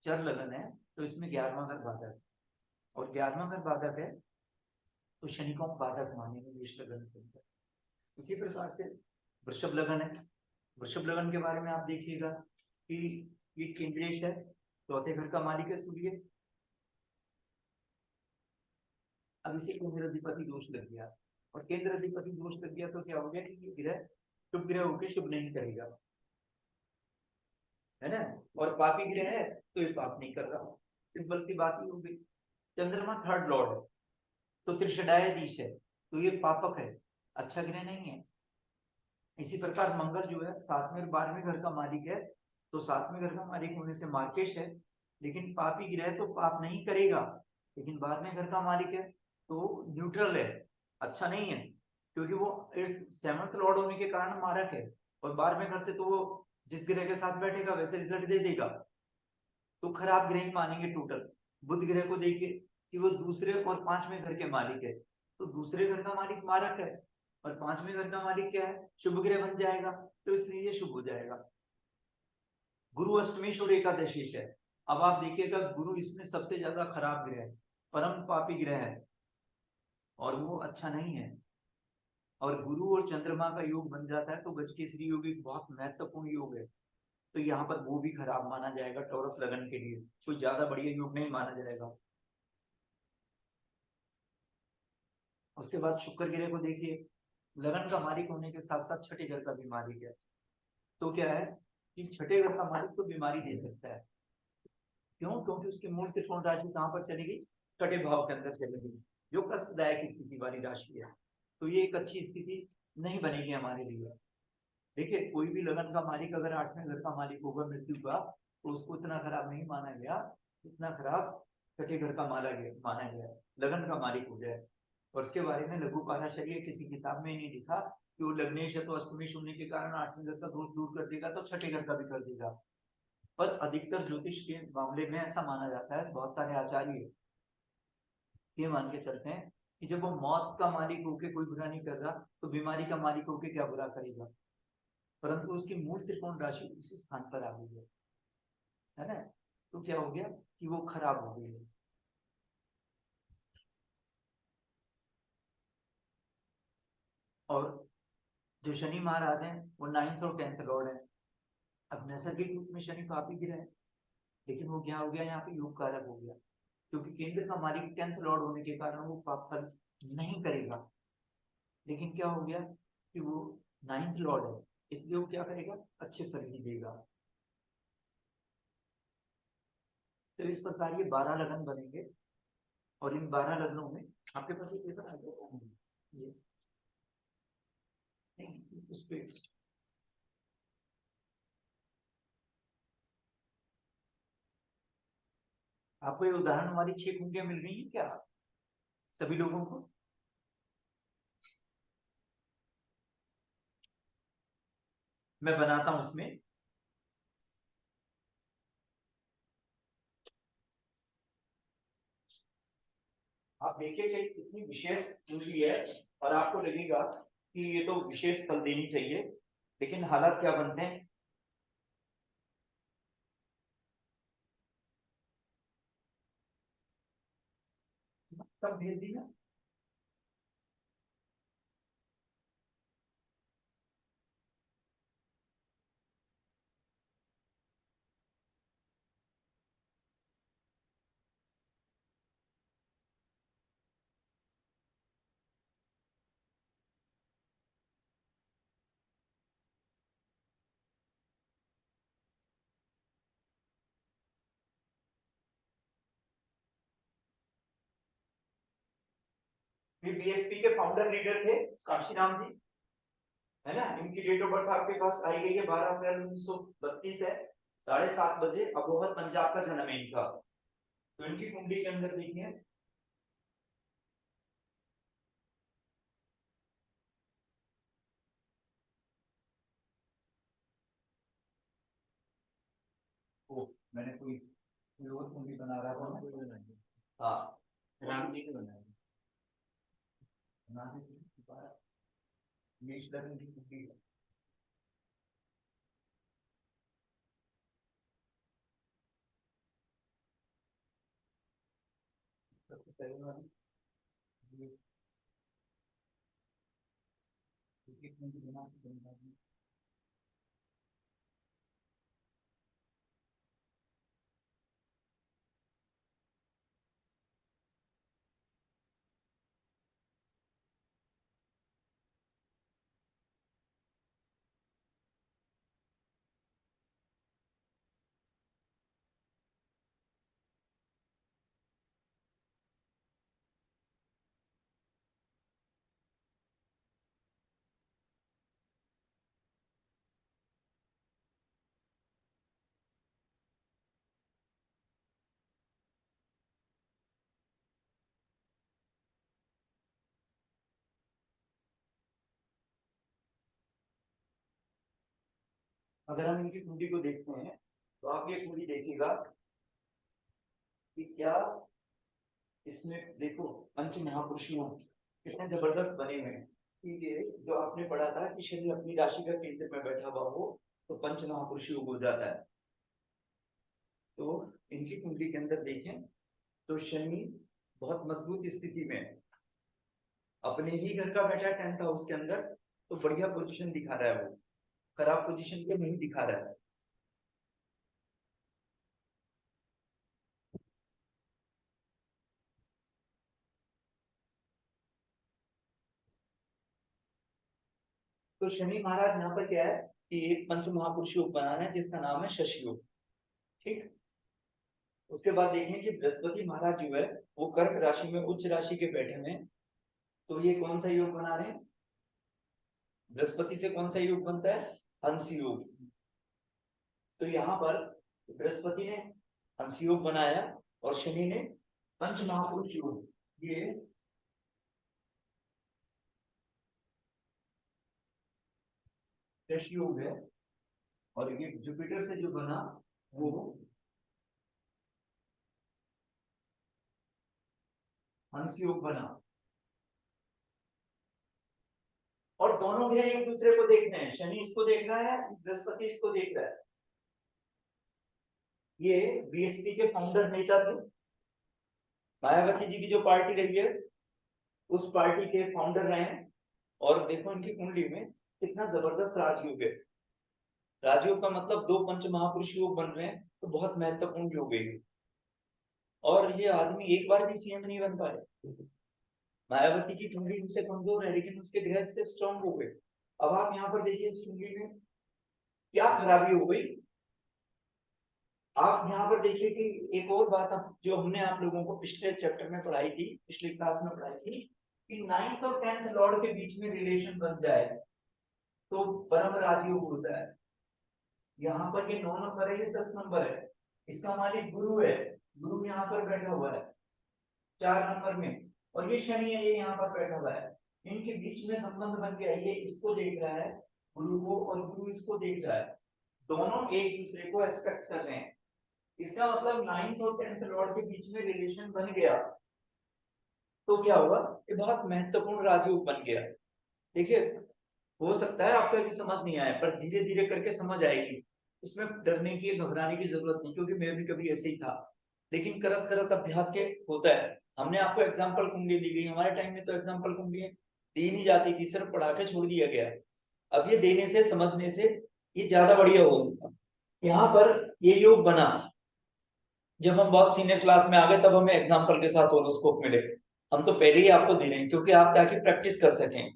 चर लगन है, तो इसमें 11वां घर बाधक है, और 11वां घर बाधक है तो शनि को हम बाधक मानेंगे मेष लगन के अंदर। इसी प्रकार से वृषभ लगन है। वृषभ लगन के बारे में आप देखिएगा कि ये केंद्रेश है, 4थे घर का मालिक है सूर्य। अब इसे केंद्र अधिपति दोष लग गया, और केंद्र अधिपति दोष लग गया तो क्या हो गया कि ये ग्रह शुभ ग्रह होकर शुभ नहीं करेगा, है ना। और पापी ग्रह है तो ये पाप नहीं कर रहा, सिंपल सी बात ही हो गई। चंद्रमा 3rd लॉर्ड है, तो त्रिषडाधीश है, तो ये पापक है, अच्छा ग्रह नहीं है। इसी प्रकार मंगल जो है 7वें और 12वें घर का मालिक है, तो 7वें घर का मालिक होने से मार्केश है, लेकिन पापी ग्रह तो पाप नहीं करेगा, लेकिन 12वें घर का मालिक है तो न्यूट्रल है, अच्छा नहीं है, क्योंकि वो 7th लॉर्ड होने के कारण मारक है, और 12वें घर से तो वो जिस ग्रह के साथ बैठेगा वैसे रिजल्ट दे देगा। तो खराब ग्रह ही मानेंगे टोटल। बुध ग्रह को देखिए कि वो दूसरे और पांचवें घर के मालिक है, तो दूसरे घर का मालिक मारक है और पांचवें घर का मालिक क्या है, शुभ ग्रह बन जाएगा, तो इसलिए ये शुभ हो जाएगा। गुरु अष्टमेश और एकादशीश है। अब आप देखिएगा गुरु इसमें सबसे ज्यादा खराब ग्रह है, परम पापी ग्रह है और वो अच्छा नहीं है। और गुरु और चंद्रमा का योग बन जाता है तो गजकेसरी योग एक बहुत महत्वपूर्ण योग है, तो यहाँ पर वो भी खराब माना जाएगा टॉरस लगन के लिए, कोई ज्यादा बढ़िया योग नहीं माना जाएगा। उसके बाद शुक्र ग्रह को देखिए, लगन का मालिक होने के साथ साथ छठे घर का भी मालिक है, तो क्या है कि छठे घर का मालिक तो बीमारी दे सकता है। क्यों? क्योंकि उसकी मूल त्रिकोण राशि कहाँ पर चली गई, छठे भाव के अंदर चली गई, जो कष्टदायक स्थिति वाली राशि है। तो ये एक अच्छी स्थिति नहीं बनेगी हमारे लिए। देखिए कोई भी लगन का मालिक अगर आठवें घर का मालिक होगा मृत्यु का, तो उसको इतना खराब नहीं माना गया, इतना खराब छठे घर का माना गया लगन का मालिक हो जाए। और उसके बारे में लघु पाराशर्य किसी किताब में नहीं लिखा कि वो लग्नेश है तो अष्टमेश होने के कारण आठवें घर का दोष दूर कर देगा तो छठे घर का भी कर देगा। पर अधिकतर ज्योतिष के मामले में ऐसा माना जाता है, बहुत सारे आचार्य ये मान के चलते हैं कि जब वो मौत का मालिक होके कोई बुरा नहीं कर रहा तो बीमारी का मालिक होके क्या बुरा करेगा। परंतु उसकी मूल त्रिकोण राशि इसी स्थान पर आ गई है ना, तो क्या हो गया कि वो खराब हो गई है। और जो शनि महाराज हैं वो 9th और 10th लॉर्ड है। अब नैसर्गिक रूप में शनि पापी गिरा है, लेकिन वो क्या हो गया यहाँ पे योग कारक हो गया, क्योंकि केंद्र का मालिक 10th लॉर्ड होने के कारण वो पाप फल नहीं करेगा। लेकिन क्या हो गया कि वो 9th लॉर्ड है, इसलिए वो क्या करेगा, अच्छे फल ही देगा। तो इस प्रकार ये 12 लगन बनेंगे और इन 12 लग्नों में आपके पास ये पेपर आ गया ये नहीं उस पे आपको ये उदाहरण हमारी 6 कुंडियां मिल गई है क्या सभी लोगों को? मैं बनाता हूं इसमें। आप देखिएगा ये कितनी विशेष कुंडली है और आपको लगेगा कि ये तो विशेष फल देनी चाहिए, लेकिन हालात क्या बनते हैं। तब भेज दी ना। ये बीएसपी के फाउंडर लीडर थे काशीराम जी, है ना। इनकी डेट ऑफ बर्थ आपके पास आई गई है 12 अप्रैल 1932 है, 7:30 बजे अबोहर पंजाब का जन्म है इनका। तो इनकी कुंडली के अंदर देखिए, ओ मैंने कोई और कुंडली बना रहा था ना। हाँ राम जी की बनाई बना दी दोबारा, मेष लग्न की कुंडली है। सबसे पहले वाली ये कुंडली बना के बना दी। अगर हम इनकी कुंडली को देखते हैं तो आप ये कुंडली देखिएगा कि क्या इसमें देखो पंच महापुरुषों कितने जबरदस्त बने हुए हैं। कि ये जो आपने पढ़ा था कि शनि अपनी राशि का केंद्र में बैठा हुआ हो तो पंच महापुरुष योग हो जाता है। तो इनकी कुंडली के अंदर देखें तो शनि बहुत मजबूत स्थिति में अपने ही घर का बैठा है 10th हाउस के अंदर, तो बढ़िया पोजीशन दिखा रहा है, वो खराब पोजीशन को नहीं दिखा रहा है। तो शनि महाराज यहाँ पर क्या है कि एक पंच महापुरुष योग बना है जिसका नाम है शशि योग। ठीक, उसके बाद देखें कि बृहस्पति महाराज जो है वो कर्क राशि में उच्च राशि के बैठे में, तो ये कौन सा योग बना रहे हैं? बृहस्पति से कौन सा योग बनता है? हंस योग। तो यहाँ पर बृहस्पति ने हंस योग बनाया और शनि ने पंच महापुरुष योग, ये शशि योग है। और ये जुपिटर से जो बना वो हंस योग बना। और दोनों ग्रह एक दूसरे को देख रहे हैं, शनि इसको देख रहा है, बृहस्पति इसको देख रहा है। ये बीएसपी के फाउंडर नेता थे, मायावती जी की जो पार्टी रही है उस पार्टी के फाउंडर रहे हैं। और देखो इनकी कुंडली में कितना जबरदस्त राजयोग है। राजयोग का मतलब दो पंच महापुरुष योग बन रहे हैं, तो बहुत महत्वपूर्ण योग है। और ये आदमी एक बार भी सीएम नहीं बन पाए। मायावती की कुंडली इनसे कमजोर है लेकिन उसके ग्रह से स्ट्रॉन्ग हो गए। अब आप यहाँ पर देखिए इस कुंडली में क्या खराबी हो गई। आप यहाँ पर देखिए कि एक और बात जो हमने आप लोगों को पिछले चैप्टर में पढ़ाई थी, पिछली क्लास में पढ़ाई थी कि 9th और 10th लॉर्ड के बीच में रिलेशन बन जाए तो परम राजयोग होता है। यहाँ पर ये 9 नंबर है, ये 10 नंबर है, इसका मालिक गुरु है, गुरु यहाँ पर बैठा हुआ है 4 नंबर में, और ये शनि है, ये यहाँ पर बैठा हुआ है। इनके बीच में संबंध बन गया, ये इसको देख रहा है गुरु को और गुरु इसको देख रहा है, दोनों एक दूसरे को एक्सपेक्ट कर रहे हैं। इसका मतलब 9th और 10th लॉर्ड के बीच में रिलेशन बन गया तो क्या हुआ, ये बहुत महत्वपूर्ण राजयोग बन गया। देखिए हो सकता है आपको अभी समझ नहीं आया पर धीरे धीरे करके समझ आएगी, इसमें डरने की घबराने की जरूरत नहीं, क्योंकि मैं भी कभी ऐसे ही था। लेकिन करत करत अभ्यास के होता है। हमने आपको एग्जाम्पल कुंडली दी गई, हमारे टाइम में तो एग्जाम्पल कुंडली दी नहीं जाती थी, सिर्फ पढ़ा के छोड़ दिया गया। अब ये देने से समझने से ये ज्यादा बढ़िया होगा। यहाँ पर ये योग बना, जब हम बहुत सीनियर क्लास में आ गए तब हमें एग्जाम्पल के साथ होरोस्कोप मिले। हम तो पहले ही आपको दे रहे हैं क्योंकि आप ताकि प्रैक्टिस कर सकें।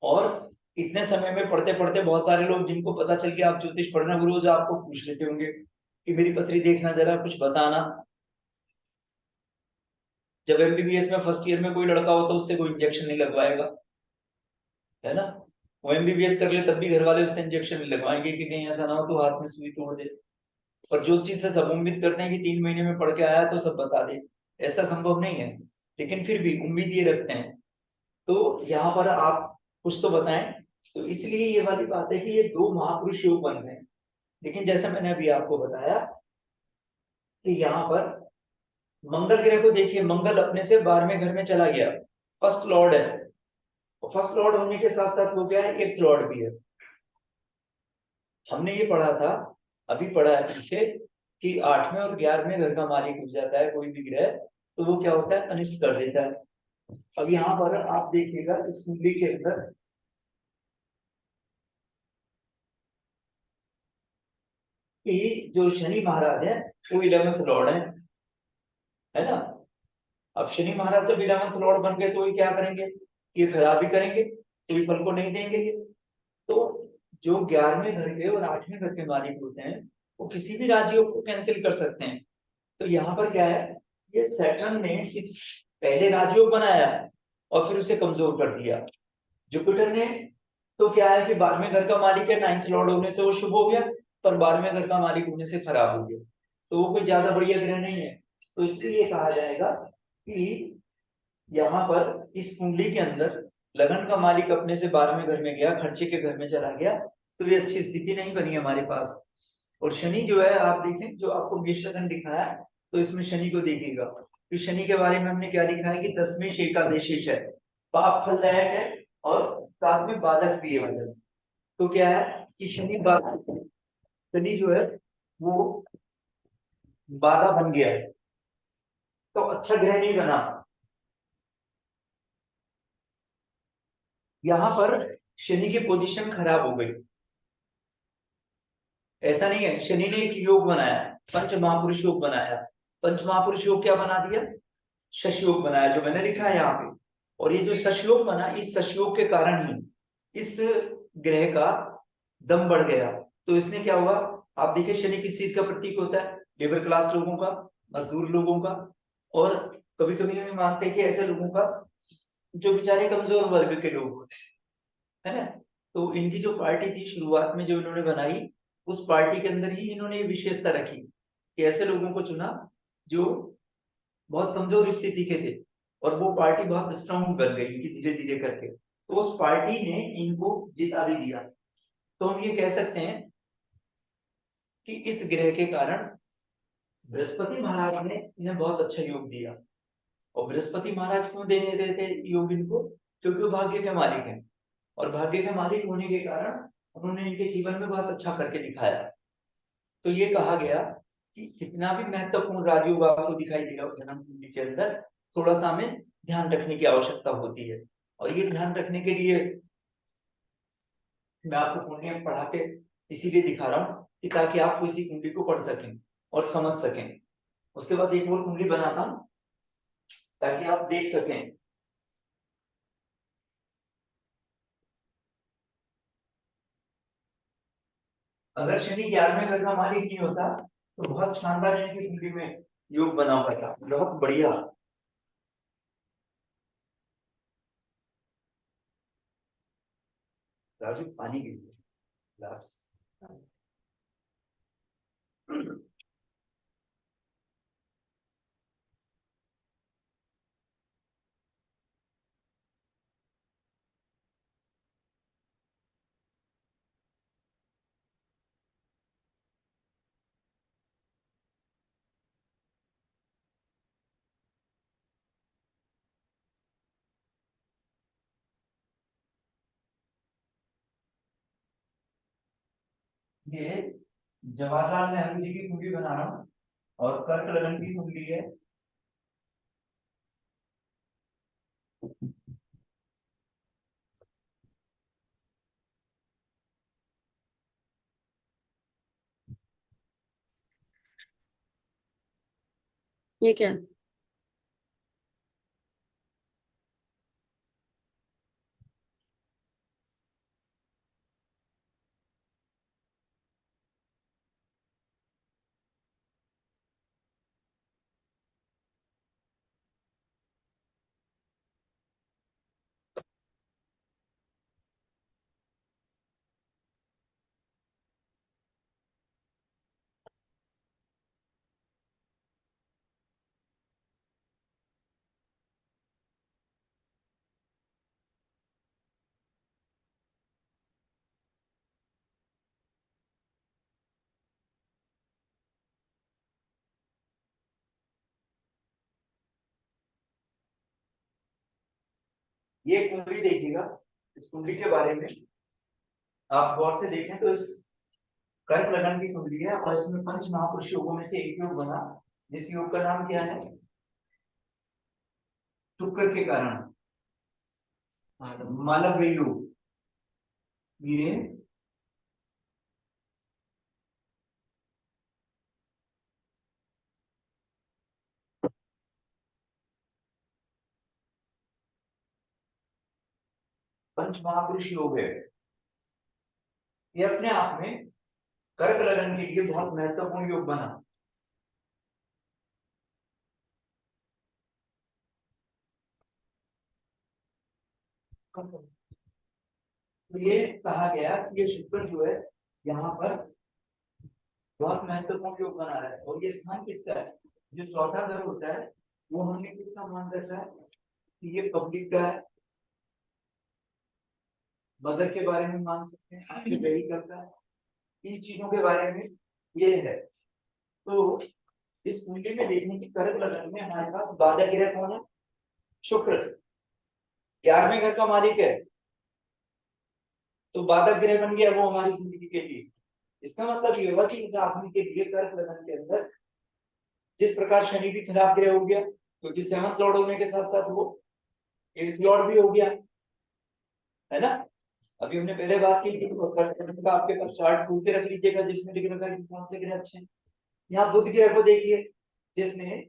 और इतने समय में पढ़ते पढ़ते बहुत सारे लोग जिनको पता चल के आप ज्योतिष पढ़ना वो रोज आपको पूछ लेते होंगे कि मेरी पत्री देखना जरा कुछ बताना। जब एमबीबीएस में फर्स्ट ईयर में कोई लड़का हो तो उससे कोई इंजेक्शन नहीं लगवाएगा, है ना। वो एमबीबीएस कर ले तब भी घर वाले उससे इंजेक्शन नहीं लगवाएंगे कि नहीं ऐसा ना हो तो हाथ में सुई तोड़ दे। और ज्योतिष से सब उम्मीद करते हैं कि 3 महीने में पढ़ के आया तो सब बता दे, ऐसा संभव नहीं है, लेकिन फिर भी उम्मीद ये रखते हैं। तो यहाँ पर आप कुछ तो बताएं। तो इसलिए ये वाली बात है कि ये दो महापुरुष योग बन रहे हैं। लेकिन जैसे मैंने अभी आपको बताया कि यहाँ पर मंगल ग्रह को देखिए, मंगल अपने से 12वें घर में चला गया, फर्स्ट लॉर्ड है, और फर्स्ट लॉर्ड होने के साथ साथ वो क्या है, 8th लॉर्ड भी है। हमने ये पढ़ा था, अभी पढ़ा है पीछे, कि 8वें और 11वें घर का मालिक हो जाता है कोई भी ग्रह तो वो क्या होता है, अनिष्ट कर देता है। अब यहाँ पर आप देखिएगा इस कुंडली के अंदर कि जो शनि महाराज है वो 11th लॉर्ड है ना। अब शनि महाराज जब 11th लॉर्ड बन गए तो ये क्या करेंगे, ये खराब भी करेंगे, कोई फल को नहीं देंगे ये। तो जो 11वें घर के और 8वें घर के मालिक होते हैं वो किसी भी राजयोग को कैंसिल कर सकते हैं। तो यहाँ पर क्या है, ये सैटर्न ने इस पहले राजयोग बनाया और फिर उसे कमजोर कर दिया। जुपिटर ने तो क्या है कि 12वें घर का मालिक है, 9th लॉर्ड होने से वो शुभ हो गया, पर 12वें घर का मालिक होने से खराब हो गया, तो वो कोई ज्यादा बढ़िया ग्रह नहीं है। तो इसलिए कहा जाएगा कि यहाँ पर इस कुंडली के अंदर लगन का मालिक अपने से 12वें घर में गया, खर्चे के घर में चला गया, तो ये अच्छी स्थिति नहीं बनी हमारे पास। और शनि जो है, आप देखें जो आपको मेष लग्न दिखाया है, तो इसमें शनि को देखिएगा कि शनि के बारे में हमने क्या लिखा है कि दसवें एकादशेष है, पाप फलदायक है और साथ में बाधक भी है। तो क्या है कि शनि जो है वो बाधा बन गया है, तो अच्छा ग्रह नहीं बना। यहाँ पर शनि की पोजीशन खराब हो गई। ऐसा नहीं है, शनि ने एक योग बनाया, पंच महापुरुष योग बनाया। पंच महापुरुष योग क्या बना दिया? शश योग बनाया, जो मैंने लिखा है यहाँ पे। और ये जो शश योग बना, इस शश योग के कारण ही इस ग्रह का दम बढ़ गया। तो इसने क्या हुआ, आप देखिए शनि किस चीज का प्रतीक होता है? लेबर क्लास लोगों का, मजदूर लोगों का, और कभी कभी हम मानते हैं कि ऐसे लोगों का जो बेचारे कमजोर वर्ग के लोग होते है ना। तो इनकी जो पार्टी थी शुरुआत में जो इन्होंने बनाई, उस पार्टी के अंदर ही इन्होंने ये विशेषता रखी कि ऐसे लोगों को चुना जो बहुत कमजोर स्थिति के थे, और वो पार्टी बहुत स्ट्रांग बन गई इनकी धीरे धीरे करके। तो उस पार्टी ने इनको जिता भी दिया। तो हम ये कह सकते हैं कि इस ग्रह के कारण बृहस्पति महाराज ने इन्हें बहुत अच्छा योग दिया। और बृहस्पति महाराज क्यों दे रहे थे योग इनको? क्योंकि वो भाग्य के मालिक हैं, और भाग्य के मालिक होने के कारण उन्होंने इनके जीवन में बहुत अच्छा करके दिखाया। तो ये कहा गया कि कितना भी महत्वपूर्ण राजयोग आपको दिखाई देगा जन्म कुंडली के अंदर, थोड़ा सा हमें ध्यान रखने की आवश्यकता होती है। और ये ध्यान रखने के लिए मैं आपको कुंडलियां पढ़ा के इसीलिए दिखा रहा हूँ कि ताकि आप इसी कुंडली को पढ़ सकें और समझ सकें। उसके बाद एक और कुंडली बनाता हूँ ताकि आप देख सकें। अगर शनि 11वें घर का मालिक नहीं होता तो बहुत शानदार इनकी कुंडली में योग बना हुआ था, बहुत बढ़िया। राजू पानी की ग्लास। ये जवाहरलाल नेहरू जी की कुंडली बना रहा हूँ, और कर्क लगन की कुंडली है। ये क्या? ये कुंडली देखिएगा, इस कुंडली के बारे में आप गौर से देखें तो इस कर्क लगन की कुंडली है, और इसमें पंच महापुरुष योगों में से एक योग बना, जिस योग का नाम क्या है? शुक्र के कारण मालव्य योग। ये पंच महापुरुष योग है। ये अपने आप में कर्क लगन के लिए बहुत महत्वपूर्ण योग बना। तो ये कहा गया कि ये शुक्र जो है यहाँ पर बहुत महत्वपूर्ण योग बना रहा है। और ये स्थान किसका है? जो चौथा घर होता है वो हमने किसका मान रखा है कि ये पब्लिक का है, मदर के बारे में मान सकते हैं, आपके वेहिकल का, इन चीजों के बारे में ये है। तो इस कुंडली में देखने की कर्क लग्न में हमारे पास बाधक ग्रह कौन है? शुक्र। 11वें घर का मालिक है, तो बाधक ग्रह बन गया वो हमारी जिंदगी के लिए। इसका मतलब ये हुआ कि इस आदमी के लिए कर्क लग्न के अंदर जिस प्रकार शनि भी खराब ग्रह हो गया, क्योंकि सेवंथ लॉर्ड होने के साथ साथ वो एट्थ लॉर्ड भी हो गया, है ना। अभी हमने पहले बात की थी तो आपके पास चार्ट खोल के रख लीजिएगा जिसमें लिख रखा है कि कौन से ग्रह अच्छे हैं। यहाँ बुध ग्रह को देखिए जिसने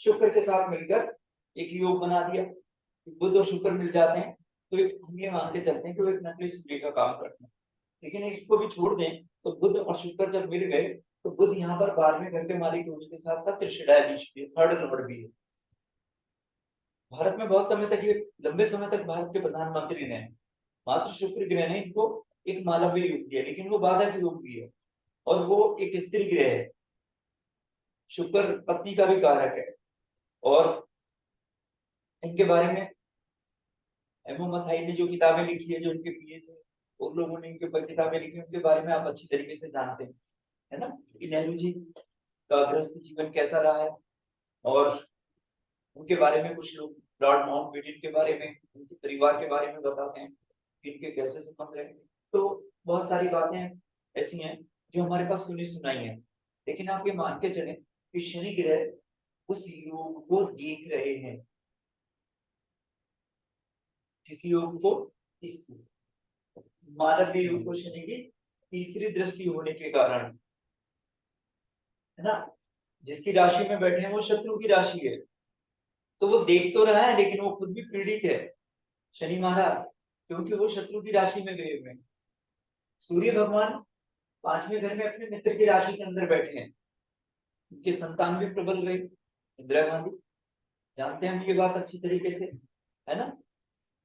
शुक्र के साथ मिलकर एक योग बना दिया। बुध और शुक्र मिल जाते हैं तो एक हम ये मान के चलते हैं कि वो एक नकली सूर्य का काम करते हैं। लेकिन इसको भी छोड़ दें तो बुध और शुक्र जब मिल गए तो बुध यहाँ पर 12वें घर के मालिक होने के साथ साथ त्रिशिडाधीश भी है, थर्ड लॉर्ड भी है। भारत में बहुत समय तक ये लंबे समय तक भारत के प्रधानमंत्री ने मात्र शुक्र ग्रह ने इनको एक मालवीय योग दिया, लेकिन वो बाधा की योग भी है और वो एक स्त्री ग्रह है। शुक्र पत्नी का भी कारक है और इनके बारे में एमओ मथाई ने जो किताबें लिखी है, जो उनके पीए थे उन लोगों ने इनके ऊपर किताबें लिखी, उनके बारे में आप अच्छी तरीके से जानते हैं, है ना, कि नेहरू जी का गृहस्थ जीवन कैसा रहा है और उनके बारे में कुछ लोग लॉर्ड माउंटबेटन के बारे में, उनके परिवार के बारे में बताते हैं कि इनके कैसे संबंध रहे। तो बहुत सारी बातें ऐसी हैं जो हमारे पास सुनी सुनाई है, लेकिन आप ये मान के चले कि शनि ग्रह उस योग को देख रहे हैं, किसी योग को, इस मानवीय योग को शनि की तीसरी दृष्टि होने के कारण, है ना, जिसकी राशि में बैठे हैं वो शत्रु की राशि है, तो वो देख तो रहा है लेकिन वो खुद भी पीड़ित है शनि महाराज, क्योंकि वो शत्रु की राशि में गए हुए हैं। सूर्य भगवान 5वें घर में अपने मित्र की राशि के अंदर बैठे हैं, उनके संतान भी प्रबल रहे, इंदिरा गांधी, जानते हैं हम ये बात अच्छी तरीके से, है ना।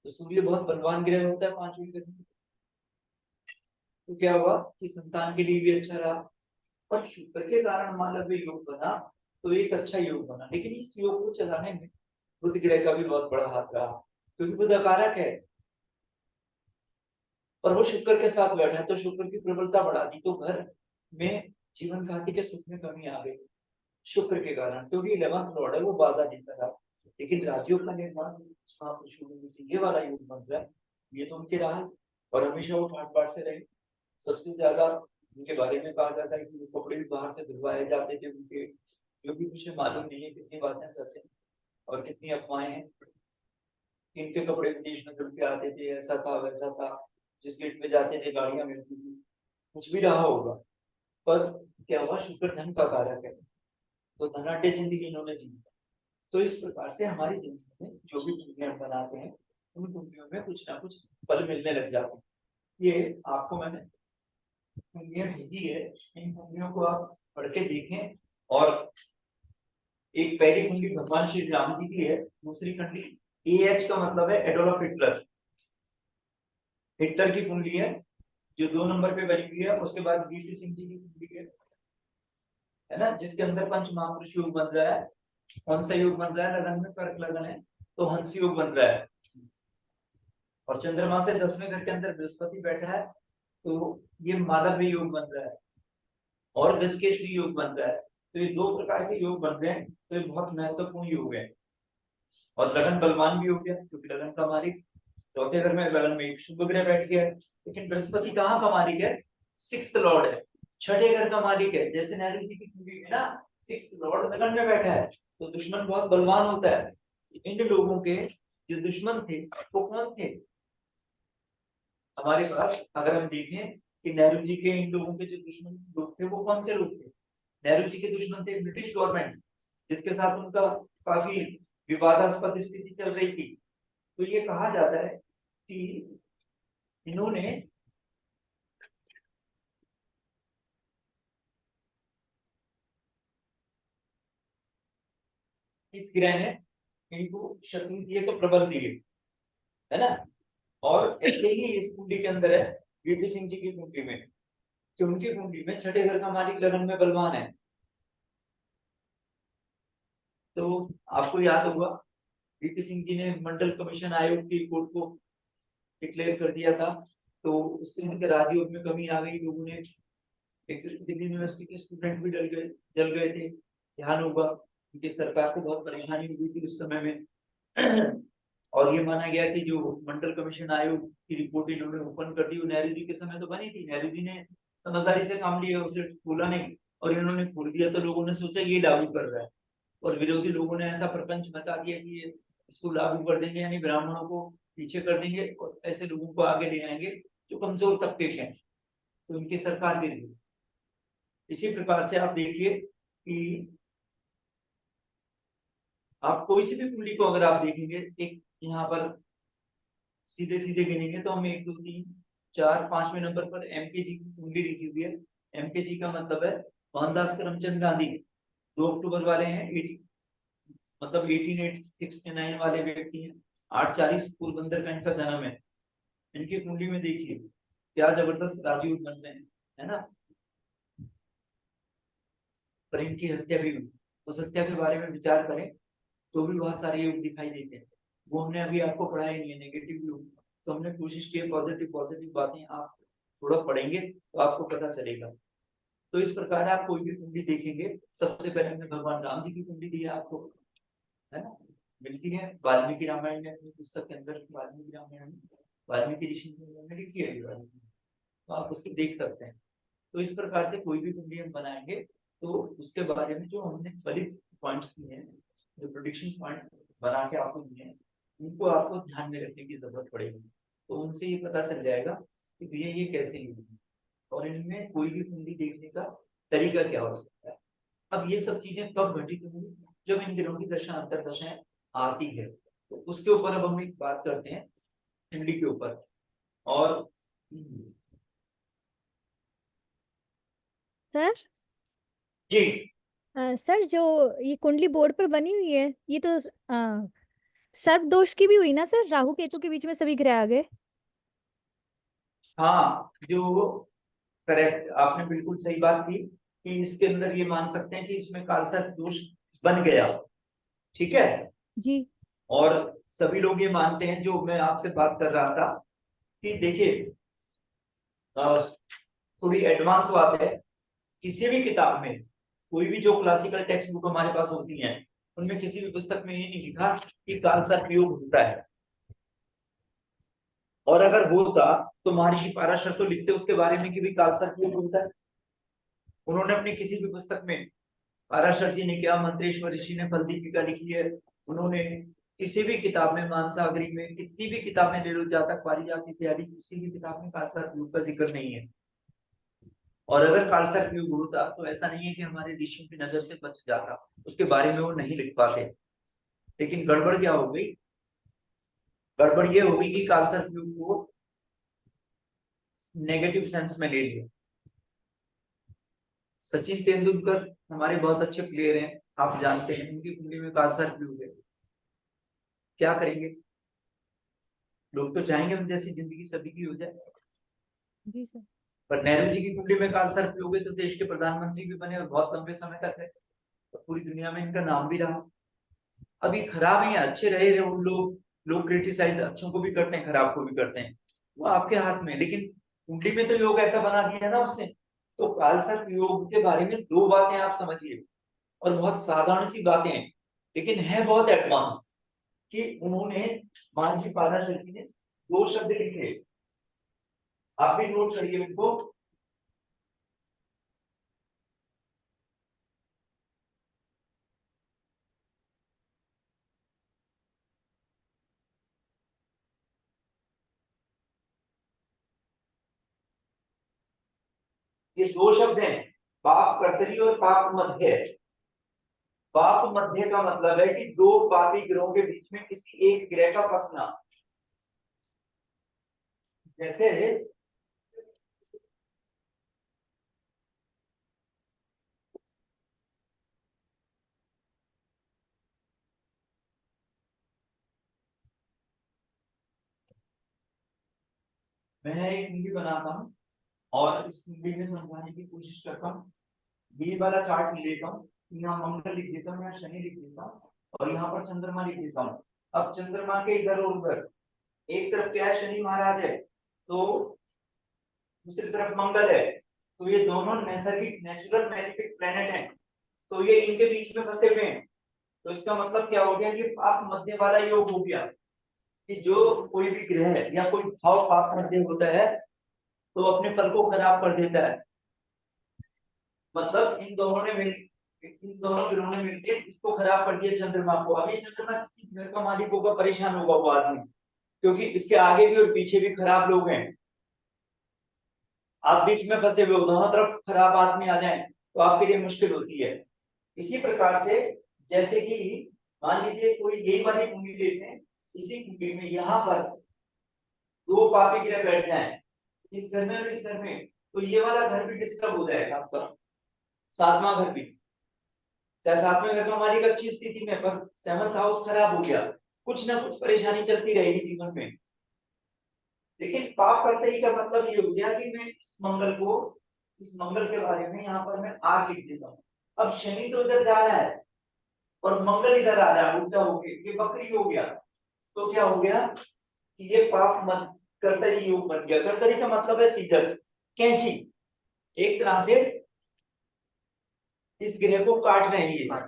तो सूर्य बहुत बलवान ग्रह होता है 5वें घर में, तो क्या हुआ कि संतान के लिए भी अच्छा रहा, पर शुक्र के कारण मालवीय योग बना, तो एक अच्छा योग बना, लेकिन इस योग को चलाने में बुध ग्रह का भी बहुत बड़ा हाथ रहा, क्योंकि बुध अकारक है और वो शुक्र के साथ बैठा है, तो शुक्र की प्रबलता बढ़ा दी, तो घर में जीवन साथी के सुख में कमी आ गई शुक्र के कारण, क्योंकि 11th लॉर्ड है वो बाधा देता था। लेकिन राज्यों का निर्माण महापुरुषों में से ये वाला योग बन रहा है, ये तो उनके रहा और हमेशा वो ठाट बाट से रहे। सबसे ज्यादा उनके बारे में कहा जाता है कि वो कपड़े भी बाहर से धुलवाए जाते थे उनके, जो भी मुझे मालूम नहीं है कितनी बातें सच है और कितनी अफवाहें हैं। इनके कपड़े विदेश में धुल के आते थे, ऐसा था वैसा था, जिस गेट पे जाते थे गाड़ियां मिलती थी, कुछ भी रहा होगा, पर क्या हुआ, शुक्र धन का कारक है, तो धनाढ़ जिंदगी इन्होंने जी। तो इस प्रकार से हमारी जिंदगी में जो भी कुंडलियां हम बनाते हैं उन कुंडलियों में कुछ ना कुछ फल मिलने लग जाते हैं। ये आपको मैंने कुंडलियां भेजी है, इन कुंडलियों को आप पढ़ के देखें। और एक पहली कुंडली भगवान श्री राम जी की है, दूसरी कुंडली एएच का मतलब है एडोल्फ हिटलर, हिटलर की कुंडली है जो 2 नंबर पे बनी हुई है। उसके बाद वीपी सिंह जी की कुंडली है ना, जिसके अंदर पंच महापुरुष योग बन रहा है। कौन सा योग बन रहा है? लगन में कर्क लगन है तो हंस योग बन रहा है, और चंद्रमा से 10वें घर के अंदर बृहस्पति बैठा है तो ये मालव्य योग बन रहा है और गजकेसरी योग बन रहा है। तो ये 2 प्रकार के योग बन रहे हैं, तो ये बहुत महत्वपूर्ण योग है। और लगन बलवान भी हो गया क्योंकि लगन का मालिक चौथे घर में, लगन में एक शुभ ग्रह बैठ गया है। लेकिन बृहस्पति कहाँ का मालिक है? 6th लॉर्ड है, छठे घर का मालिक है। जैसे नेहरू जी की कुंडली में ना 6th लॉर्ड लगन में बैठा है, तो दुश्मन बहुत बलवान होता है। इन लोगों के जो दुश्मन थे वो कौन थे हमारे पास? अगर हम देखें कि नेहरू जी के इन लोगों के जो दुश्मन लोग थे वो कौन से लोग थे? नेहरू जी के दुश्मन थे ब्रिटिश गवर्नमेंट, जिसके साथ उनका काफी विवादास्पद स्थिति चल रही थी। तो ये कहा जाता है कि इन्होंने इस ग्रह ने इनको शत्रु दिए तो प्रबल दिए, है ना। और ऐसे ही इस कुंडली के अंदर है वीपी सिंह जी की कुंडली में, कि उनकी कुंडली में छठे घर का मालिक लगन में बलवान है। तो आपको याद होगा वीपी सिंह जी ने मंडल कमीशन आयोग की रिपोर्ट को डिक्लेयर कर दिया था, तो उससे उनके राजयोग में कमी आ गई। लोगों ने, एक दिल्ली यूनिवर्सिटी के स्टूडेंट भी जल गए थे, ध्यान होगा, क्योंकि सरकार को बहुत परेशानी हुई थी उस समय में। और ये माना गया कि जो मंडल कमीशन आयोग की रिपोर्ट इन्होंने ओपन कर दी, वो नेहरू जी के समय तो बनी थी, नेहरू जी ने समझदारी से काम लिया, उसे खोला नहीं, और इन्होंने खोल दिया तो लोगों ने सोचा ये लागू कर रहा है, और विरोधी लोगों ने ऐसा प्रपंच मचा दिया कि ये इसको लागू कर देंगे, यानी ब्राह्मणों को पीछे कर देंगे और ऐसे लोगों को आगे ले आएंगे जो कमजोर तबके के हैं, तो उनकी सरकार गिर गई। इसी प्रकार से आप देखिए कि आप कोई सी भी कुंडली को अगर आप देखेंगे, एक यहाँ पर सीधे सीधे गिनेंगे तो हम 1 2 3 4 5वें नंबर पर एमके जी की कुंडली लिखी हुई है। एमके जी का मतलब है मोहनदास करमचंद गांधी, 2 अक्टूबर वाले हैं, मतलब 1869 वाले व्यक्ति हैं, 840 पोरबंदर का इनका जन्म है। इनकी कुंडली में देखिए क्या जबरदस्त राजयोग बन रहे हैं, है ना, पर इनकी हत्या भी हुई। उस हत्या के बारे में विचार करें तो भी बहुत सारे योग दिखाई देते हैं, वो हमने अभी आपको पढ़ाया नहीं है, नेगेटिव योग, तो हमने कोशिश की है पॉजिटिव पॉजिटिव बातें आप थोड़ा पढ़ेंगे तो आपको पता चलेगा। तो इस प्रकार आप कोई भी कुंडली देखेंगे, सबसे पहले हमने भगवान राम जी की कुंडली दी है आपको, है ना, मिलती है वाल्मीकि रामायण में, अपनी पुस्तक के अंदर वाल्मीकि रामायण में वाल्मीकि ऋषि ने लिखी है ये वाली, तो आप उसको देख सकते हैं। तो इस प्रकार से कोई भी कुंडली हम बनाएंगे तो उसके बारे में जो हमने फलित पॉइंट्स दिए हैं, जो प्रोडिक्शन पॉइंट बना के आपको दिए हैं, उनको आपको ध्यान में रखने की जरूरत पड़ेगी। तो उनसे ये पता चल जाएगा कि भैया ये कैसे लिखी और इनमें कोई भी कुंडली देखने का तरीका क्या हो सकता है। अब ये सब चीजें कब घटित होंगी, जब इन ग्रहों की दशा अंतर दशाएं आती है, तो उसके ऊपर अब हम एक बात करते हैं कुंडली के ऊपर। और सर, जी सर जो ये कुंडली बोर्ड पर बनी हुई है, ये तो सर्प दोष की भी हुई ना सर? राहु केतु के बीच में सभी ग्रह आ गए। हाँ, जो करेक्ट, आपने बिल्कुल सही बात की कि इसके अंदर ये मान सकते हैं कि इसमें कालसर्प दोष बन गया, ठीक है। जी। और सभी लोग ये मानते हैं, जो मैं आपसे बात कर रहा था कि देखिए थोड़ी एडवांस बात है, किसी भी किताब में, कोई भी जो क्लासिकल टेक्स्ट बुक हमारे पास होती हैं, उनमें किसी भी पुस्तक में ये नहीं लिखा कि कालसर्प योग होता है, और अगर होता तो महर्षि पाराशर तो लिखते उसके बारे में कि भी कालसर्प योग होता है। उन्होंने अपनी किसी भी पुस्तक में, पाराशर जी ने क्या, मंत्रेश्वर ऋषि ने फलदीपिका लिखी है, उन्होंने किसी भी किताब में, मानसागरी में, कितनी भी किताब में ले लो, जातक पारिजात इत्यादि, किसी भी किताब में कालसर्प योग का जिक्र नहीं है। और अगर कालसर्प योग होता तो ऐसा नहीं है कि हमारे ऋषियों की नजर से बच जाता, उसके बारे में वो नहीं लिख पाते। लेकिन गड़बड़ क्या हो गई, गड़बड़ ये हो गई कि कालसर्प योग को नेगेटिव सेंस में ले लिया। सचिन तेंदुलकर हमारे बहुत अच्छे प्लेयर हैं, आप जानते हैं, उनकी कुंडली में कालसर्प योग है, क्या करेंगे, लोग तो चाहेंगे हम जैसी जिंदगी सभी की हो जाए। जी सर। पर नेहरू जी की कुंडली में कालसर्प योग है तो देश के प्रधानमंत्री भी बने और बहुत लंबे समय तक है, तो पूरी दुनिया में इनका नाम भी रहा। अभी खराब है या अच्छे रहे उन लोग, लोग क्रिटिसाइज अच्छों को भी करते हैं, खराब को भी करते हैं, वो आपके हाथ में। लेकिन कुंडली में तो योग ऐसा बना दिया ना उसने। तो कालसर्प योग के बारे में दो बातें आप समझिए, और बहुत साधारण सी बातें हैं, लेकिन है बहुत एडवांस, कि उन्होंने, मानजी पाराशर जी ने 2 शब्द लिखे, आप भी नोट करिए उनको। ये 2 शब्द हैं, पाप कर्तरी और पाप मध्य। पाप मध्य का मतलब है कि दो पापी ग्रहों के बीच में किसी एक ग्रह का फंसना। जैसे मैं एक मूवी बनाता हूँ और इस मूवी में समझाने की कोशिश करता हूँ, ये वाला चार्ट ले लेता हूँ, यहाँ मंगल लिख देता हूँ, यहाँ शनि लिख देता हूँ, और यहाँ पर चंद्रमा लिख देता हूँ। अब चंद्रमा के इधर और उधर, एक तरफ क्या है, शनि महाराज है, तो दूसरी तरफ मंगल है, तो ये दोनों नैसर्गिक नेचुरल मैलेफिक प्लेनेट हैं, तो ये इनके बीच में फंसे हुए हैं। तो इसका मतलब क्या हो गया, ये पाप मध्य वाला योग हो गया, कि जो कोई भी ग्रह या कोई भाव पाप मध्य होता है तो अपने फल को खराब कर देता है। मतलब इन दोनों ग्रहों ने मिलकर इसको खराब कर दिया, चंद्रमा को। अब ये चंद्रमा किसी घर का मालिक होगा, परेशान होगा वो आदमी, क्योंकि इसके आगे भी और पीछे भी खराब लोग हैं। आप बीच में फंसे हुए हो, दोनों तरफ खराब आदमी आ जाए तो आपके लिए मुश्किल होती है। इसी प्रकार से जैसे कि मान लीजिए कोई यही वाली कुंडली लेते हैं, इसी कुंडली में यहाँ पर दो पापी ग्रह बैठ जाएं, इस घर में और इस घर में, तो ये वाला घर भी डिस्टर्ब हो जाएगा आपका, सातवां घर भी। चाहे सातवें घर का मालिक अच्छी स्थिति में, बस सेवंथ हाउस खराब हो गया, कुछ ना कुछ परेशानी चलती रहेगी जीवन में। लेकिन पाप करते ही का मतलब ये हो गया कि मैं इस मंगल के बारे में यहाँ पर मैं आग लिख देता हूँ। अब शनि तो इधर जा रहा है और मंगल इधर आ रहा है, उल्टा हो गया, ये बकरी हो गया। तो क्या हो गया कि ये पाप मत कर्तरी योग बन गया। कर्तरी का मतलब है सीजर्स, कैंची। एक तरह से इस ग्रह को काट रहे हैं ये।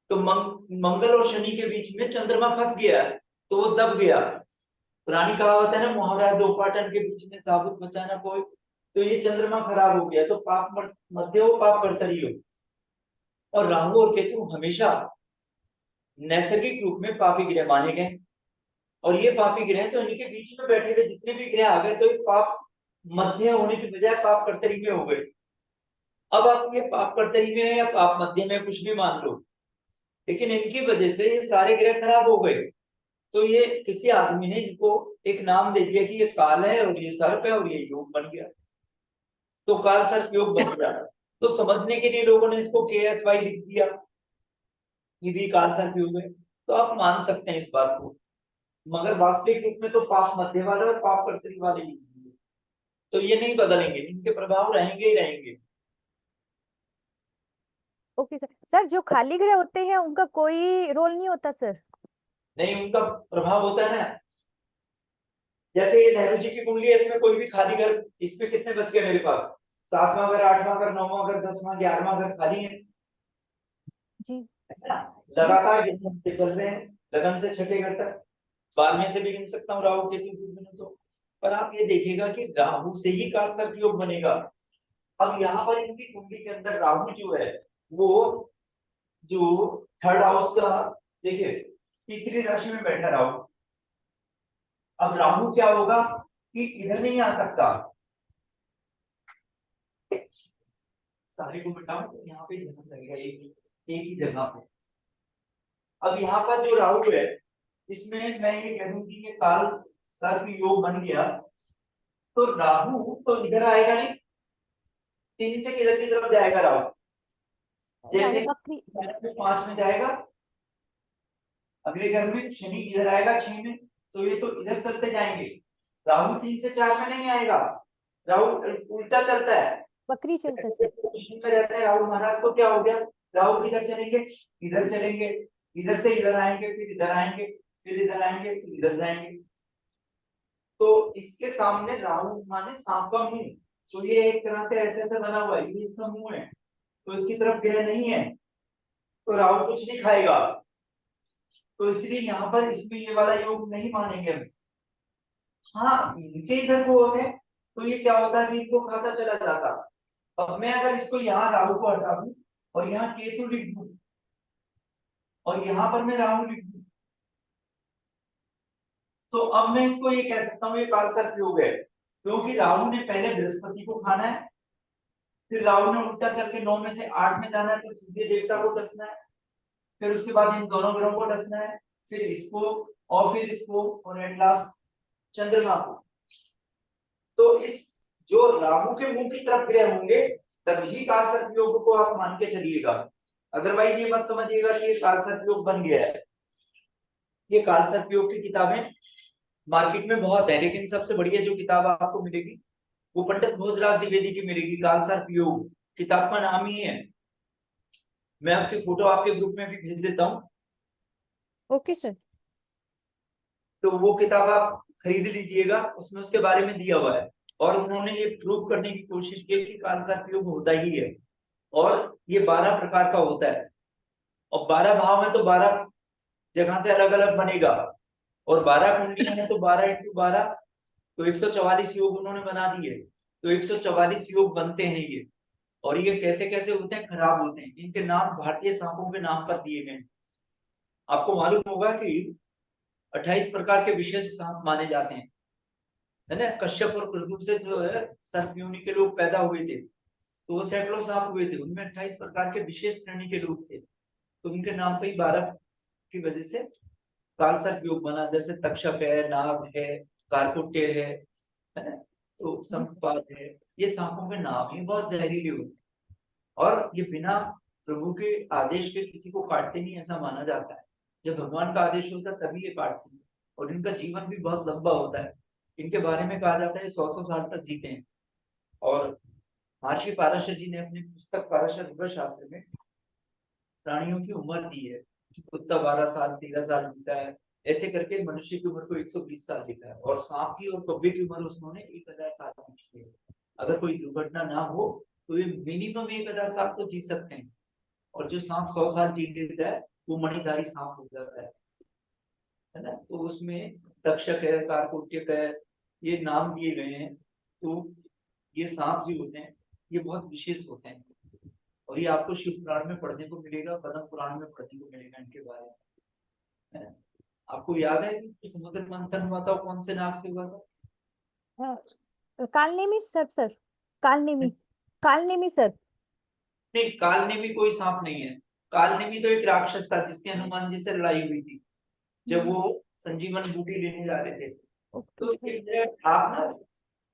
तो मंगल और शनि के बीच में चंद्रमा फंस गया, तो वो दब गया। पुरानी कहावत है ना, मुहावरा दो पाटन के बीच में साबुत बचाना कोई। तो ये चंद्रमा खराब हो गया, तो पाप मध्य हो, पाप कर्तरी हो। और राहु और केतु हमेशा नैसर्गिक रूप में पापी ग्रह माने गए, और ये पापी ग्रह तो इनके बीच में बैठे हुए जितने भी ग्रह आ गए, तो ये पाप मध्य होने की बजाय पाप कर्तरी में हो गए। अब आप ये पाप कर्तरी में है या पाप मध्य में, कुछ भी मान लो, लेकिन इनकी वजह से ये सारे ग्रह खराब हो गए। तो ये किसी आदमी ने इनको एक नाम दे दिया कि ये काल है और ये सर्प है और ये योग बन गया, तो काल सर्प योग बन गया। तो समझने के लिए लोगों ने इसको KSY लिख दिया, ये भी काल सर्प योग है, तो आप मान सकते हैं इस बात को। मगर वास्तविक रूप में तो पाप मध्य वाले और पाप कर्तरी वाले ही हैं। तो ये नहीं बदलेंगे, इनके प्रभाव रहेंगे ही रहेंगे। Okay sir. सर जो खाली ग्रह होते हैं उनका कोई रोल नहीं होता सर? नहीं, उनका प्रभाव होता है ना। जैसे ये नेहरू जी की कुंडली है, इसमें कोई भी खाली घर, इसमें कितने बच गए मेरे पास, सातवां घर, आठवां घर, नौवां घर, 10वां, 11वां घर खाली है। जी। जी लगातार चल रहे हैं, लगन से छठे घर तक। 12वें से भी गिन सकता हूँ राहु केतु के दिन तो। पर आप ये देखिएगा कि राहु से ही काल सर्प योग बनेगा। अब यहाँ पर इनकी कुंडली के अंदर राहु जो है, वो जो थर्ड हाउस का, देखिए तीसरी राशि में बैठा राहु। अब राहु क्या होगा कि इधर नहीं आ सकता, सारे को मिटाओ तो यहाँ पे ध्यान लगेगा एक ही जगह पे। अब यहाँ पर जो राहु है, इसमें मैं ये कह दूं कि ये काल सर्प योग बन गया, तो राहु तो इधर आएगा नहीं, 3 से किधर की तरफ जाएगा राहु, जैसे बकरी। 5 में जाएगा, अगले घर में शनि इधर आएगा 6 में, तो ये तो इधर चलते जाएंगे। राहु 3 से 4 में नहीं आएगा, राहु उल्टा चलता है, बकरी चलता सर। पोजीशन में रहता है राहु महाराज। तो क्या हो गया, राहु किधर चलेंगे, इधर चलेंगे, इधर से इधर आएंगे, फिर इधर आएंगे, फिर इधर आएंगे, फिर इधर जाएंगे। तो इसके सामने राहु माने सांप का मुंह, तो ये एक तरह से ऐसे ऐसे बना हुआ है, ये इसका मुंह है, तो इसकी तरफ ग्रह नहीं है, तो राहु कुछ नहीं खाएगा। तो इसलिए यहाँ पर इसमें ये वाला योग नहीं मानेंगे हम। हाँ, इनके इधर को है, तो ये क्या होता है कि इनको खाता चला जाता। अब मैं अगर इसको यहाँ राहु को हटा दूं और यहाँ केतु लिख दूं और यहाँ पर मैं राहु लिख दूं, तो अब मैं इसको ये कह सकता हूँ ये काल सर्प योग है, क्योंकि राहु ने पहले बृहस्पति को खाना है, फिर राहु ने उल्टा चल के 9 में से 8 में जाना है, तो सूर्य देवता को डसना है, फिर उसके बाद इन दोनों ग्रहों को डसना है, फिर इसको और फिर इसको, और एट लास्ट चंद्रमा को। तो इस जो राहु के मुंह की तरफ ग्रह होंगे तभी काल सर्प योग को आप मान के चलिएगा, अदरवाइज ये मत समझिएगा कि ये काल सर्प योग बन गया है। ये काल सर्प योग की किताबें मार्केट में बहुत है, लेकिन सबसे बढ़िया जो किताब आपको मिलेगी वो पंडित भोजराज द्विवेदी की मिलेगी, काल सर्प योग, किताब का नाम ही है। मैं उसकी फोटो आपके ग्रुप में भी भेज देता हूँ। Okay sir. तो वो किताब आप खरीद लीजिएगा, उसमें उसके बारे में दिया हुआ है। और उन्होंने ये प्रूव करने की कोशिश की कि काल सर्प योग होता ही है, और ये 12 प्रकार का होता है, और 12 भाव में तो 12 जगह से अलग अलग बनेगा, और 12 कुंडलियां हैं तो 12 × 12, तो 144 योग उन्होंने बना दिए। तो 144 योग बनते हैं ये। और ये कैसे कैसे होते हैं, खराब होते हैं। इनके नाम भारतीय सांपों के नाम पर दिए गए। आपको मालूम होगा कि 28 प्रकार के विशेष सांप माने जाते हैं, है ना। कश्यप और कृतु से जो है सर्प योनि के लोग पैदा हुए थे, तो वो सैकड़ों सांप हुए थे, उनमें 28 प्रकार के विशेष श्रेणी के लोग थे। तो उनके नाम पे ही 12 की वजह से काल सर्प योग बना। जैसे तक्षक है, नाग है, कारकुट्य है ना, तो शंखपाद है। ये सांपों के नाम है, बहुत जहरीले होते हैं, और ये बिना प्रभु के आदेश के किसी को काटते नहीं, ऐसा माना जाता है। जब भगवान का आदेश होता है तभी ये काटते हैं, और इनका जीवन भी बहुत लंबा होता है। इनके बारे में कहा जाता है 100-100 साल तक जीते हैं। और महर्षि पाराशर जी ने अपनी पुस्तक पाराशर युग शास्त्र में प्राणियों की उम्र दी है कि कुत्ता 12 साल 13 साल जीता है, ऐसे करके मनुष्य की उम्र को 120 साल लिखा है, और सांप की और कौवे की उम्र उन्होंने 1000 साल लिखी है। अगर कोई दुर्घटना ना हो तो ये मिनिमम 1000 साल तो जी सकते हैं। और जो सांप 100 साल जी लेता है वो मणिधारी सांप हो जाता है ना। तो उसमें तक्षक है, कारकोट्यक है, ये नाम दिए गए हैं। तो ये सांप जो होते हैं ये बहुत विशेष होते हैं, और ये आपको शिव पुराण में पढ़ने को मिलेगा, पद्म पुराण में पढ़ने को मिलेगा इनके बारे में, है ना। आपको याद है कि समुद्र मंथन हुआ था, कौन से नाग से हुआ था? कालनेमी सर्प सर। कालनेमी। कालनेमी सर्प। नहीं, कालनेमी कोई सांप नहीं है। कालनेमी तो एक राक्षस था जिसकी हनुमान जी से लड़ाई हुई थी जब वो संजीवन बूटी लेने जा रहे थे। ओके तो सर। आप ना,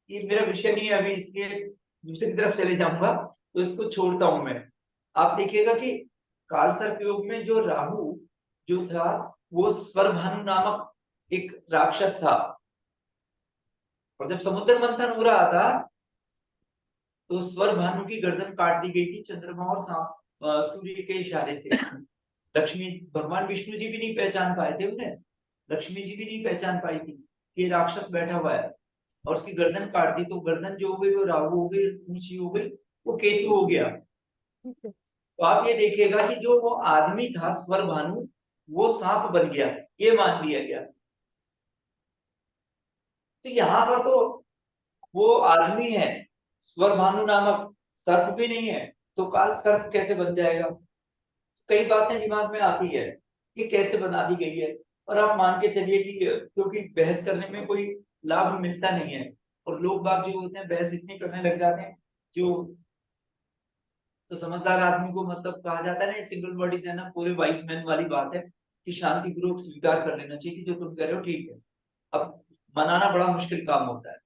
ये मेरा विषय नहीं है अभी, इसलिए दूसरी तरफ चले जाऊंगा, तो इसको छोड़ता हूं मैं। आप देखिएगा कि काल सर्प योग में जो राहु जो था, वो स्वरभानु नामक एक राक्षस था। और जब समुद्र मंथन हो रहा था तो स्वरभानु की गर्दन काट दी गई थी चंद्रमा और सूर्य के इशारे से। लक्ष्मी, भगवान विष्णु जी भी नहीं पहचान पाए थे उन्हें, लक्ष्मी जी भी नहीं पहचान पाई थी कि ये राक्षस बैठा हुआ है, और उसकी गर्दन काट दी। तो गर्दन जो हो गई वो राहु हो गई, ऊंची हो गई, वो केतु हो गया। तो आप ये देखिएगा कि जो वो आदमी था स्वर भानु, वो सांप बन गया, ये मान लिया गया। तो यहाँ पर तो वो आदमी है, स्वर भानु नामक सर्प भी नहीं है, तो काल सर्प कैसे बन जाएगा? कई बातें दिमाग में आती है कि कैसे बना दी गई है। और आप मान के चलिए कि क्योंकि बहस करने में कोई लाभ मिलता नहीं है, और लोग बाग जो होते हैं बहस इतनी करने लग जाते हैं जो, तो समझदार आदमी को मतलब कहा जाता है ना, सिंगल बॉडीज है ना, पूरे वाइज मैन वाली बात है कि शांति पूर्वक स्वीकार कर लेना चाहिए कि जो तुम कह रहे हो ठीक है। अब मनाना बड़ा मुश्किल काम होता है।